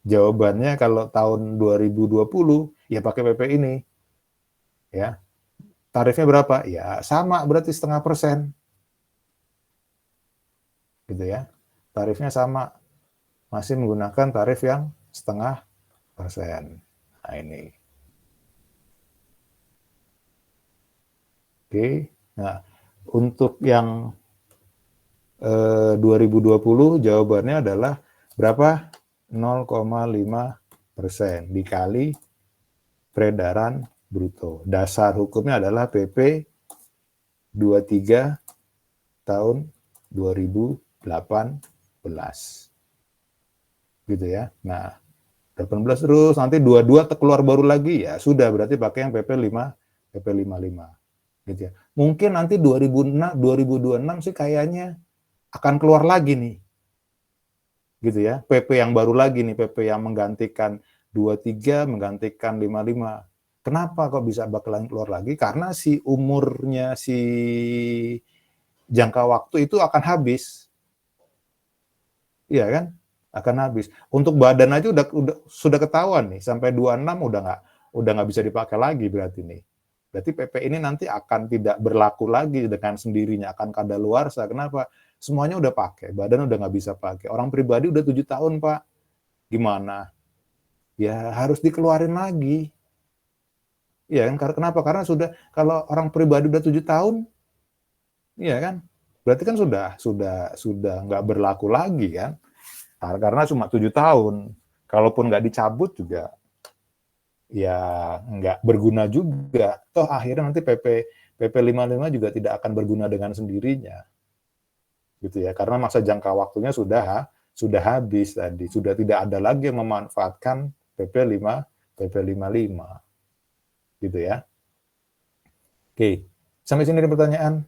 jawabannya kalau tahun 2020 ya pakai PP ini, ya. Tarifnya berapa? Ya sama, berarti 0,5%. Gitu ya. Tarifnya sama. Masih menggunakan tarif yang 0,5%. Nah, ini. Oke. Nah, untuk yang 2020 jawabannya adalah berapa? 0,5% dikali peredaran bruto. Dasar hukumnya adalah PP 23 tahun 2018. Gitu ya. Nah, 18 terus nanti 22 keluar baru lagi ya sudah berarti pakai yang PP 55 gitu ya. Mungkin nanti 2026 sih kayaknya akan keluar lagi nih. Gitu ya. PP yang baru lagi nih, PP yang menggantikan 23 menggantikan 55. Kenapa kok bisa bakalan keluar lagi? Karena si umurnya si jangka waktu itu akan habis. Iya kan? Akan habis. Untuk badan aja udah sudah ketahuan nih sampai 26 udah nggak bisa dipakai lagi berarti nih. Berarti PP ini nanti akan tidak berlaku lagi dengan sendirinya, akan kadaluarsa. Kenapa? Semuanya udah pakai, badan udah nggak bisa pakai. Orang pribadi udah 7 tahun, Pak. Gimana? Ya harus dikeluarin lagi. Iya kan? Kenapa? Karena sudah kalau orang pribadi udah 7 tahun, iya kan? Berarti kan sudah nggak berlaku lagi kan? Karena cuma 7 tahun. Kalaupun nggak dicabut juga, ya nggak berguna juga. Toh akhirnya nanti PP 55 juga tidak akan berguna dengan sendirinya. Gitu ya. Karena masa jangka waktunya sudah habis tadi. Sudah tidak ada lagi yang memanfaatkan PP 55. Gitu ya. Oke. Sampai sini ada pertanyaan?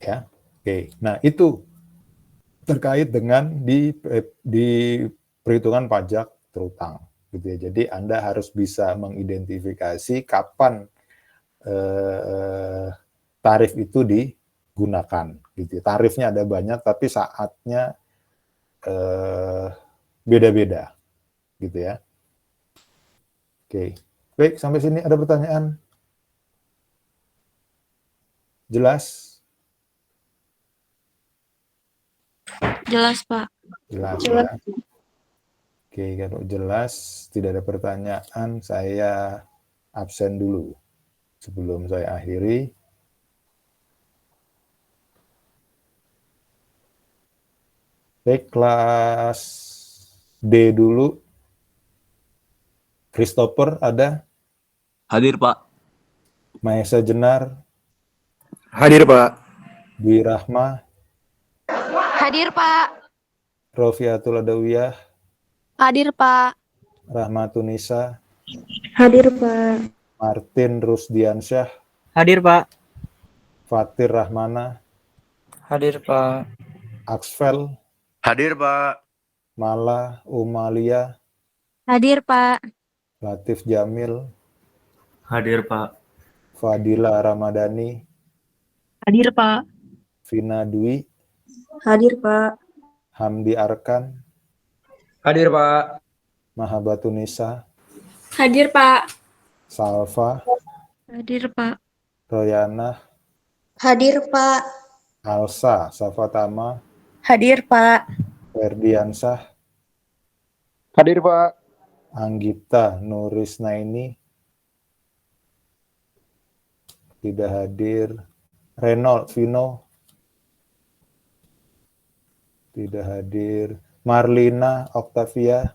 Ya. Oke. Nah, itu terkait dengan di perhitungan pajak terutang gitu ya. Jadi Anda harus bisa mengidentifikasi kapan tarif itu digunakan gitu ya. Tarifnya ada banyak tapi saatnya beda-beda gitu ya. Oke. Baik, sampai sini ada pertanyaan? Jelas? Jelas, Pak. Jelas ya. Oke, kalau jelas tidak ada pertanyaan, saya absen dulu sebelum saya akhiri. Baik, kelas D dulu. Christopher ada? Hadir, Pak. Maesa Jenar? Hadir, Pak. Dwi Rahma? Hadir, Pak. Rofiatul Adawiyah? Hadir, Pak. Rahmatunisa? Hadir, Pak. Martin Rusdiansyah? Hadir, Pak. Fatir Rahmana? Hadir, Pak. Axfel? Hadir, Pak. Mala Umalia? Hadir, Pak. Latif Jamil? Hadir, Pak. Fadila Ramadhani? Hadir, Pak. Vina Dwi? Hadir, Pak. Hamdi Arkan? Hadir, Pak. Mahabatunisa? Hadir, Pak. Salva? Hadir, Pak. Royana? Hadir, Pak. Alsa Safatama? Hadir, Pak. Ferdiansah? Hadir, Pak. Anggita Nurisnaini? Tidak hadir. Renold Vino? Tidak hadir. Marlina Octavia?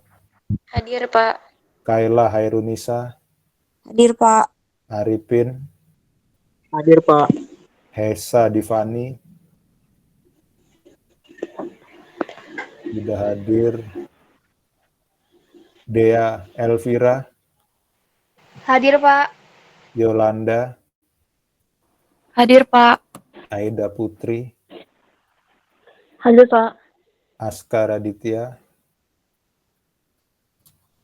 Hadir, Pak. Kaila Hairunisa? Hadir, Pak. Arifin? Hadir, Pak. Hesa Divani? Tidak hadir. Dea Elvira? Hadir, Pak. Yolanda? Hadir, Pak. Aida Putri? Hadir, Pak. Aska Raditya?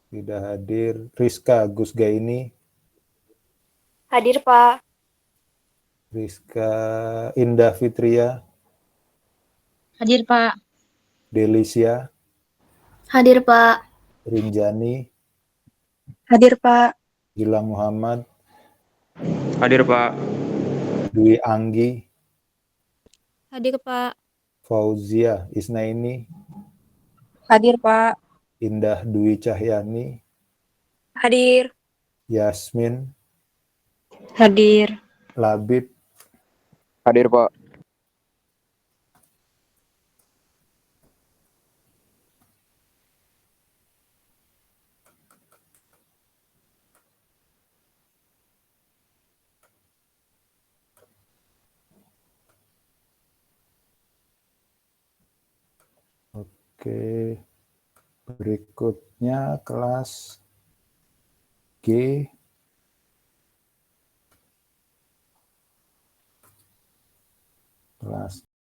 Tidak hadir. Rizka Gusgaini? Hadir, Pak. Rizka Indah Fitria? Hadir, Pak. Delicia? Hadir, Pak. Rinjani? Hadir, Pak. Gilang Muhammad? Hadir, Pak. Dwi Anggi? Hadir, Pak. Fauzia Isnaini? Hadir, Pak. Indah Dwi Cahyani? Hadir. Yasmin? Hadir. Labib? Hadir, Pak. Oke, berikutnya kelas G. Kelas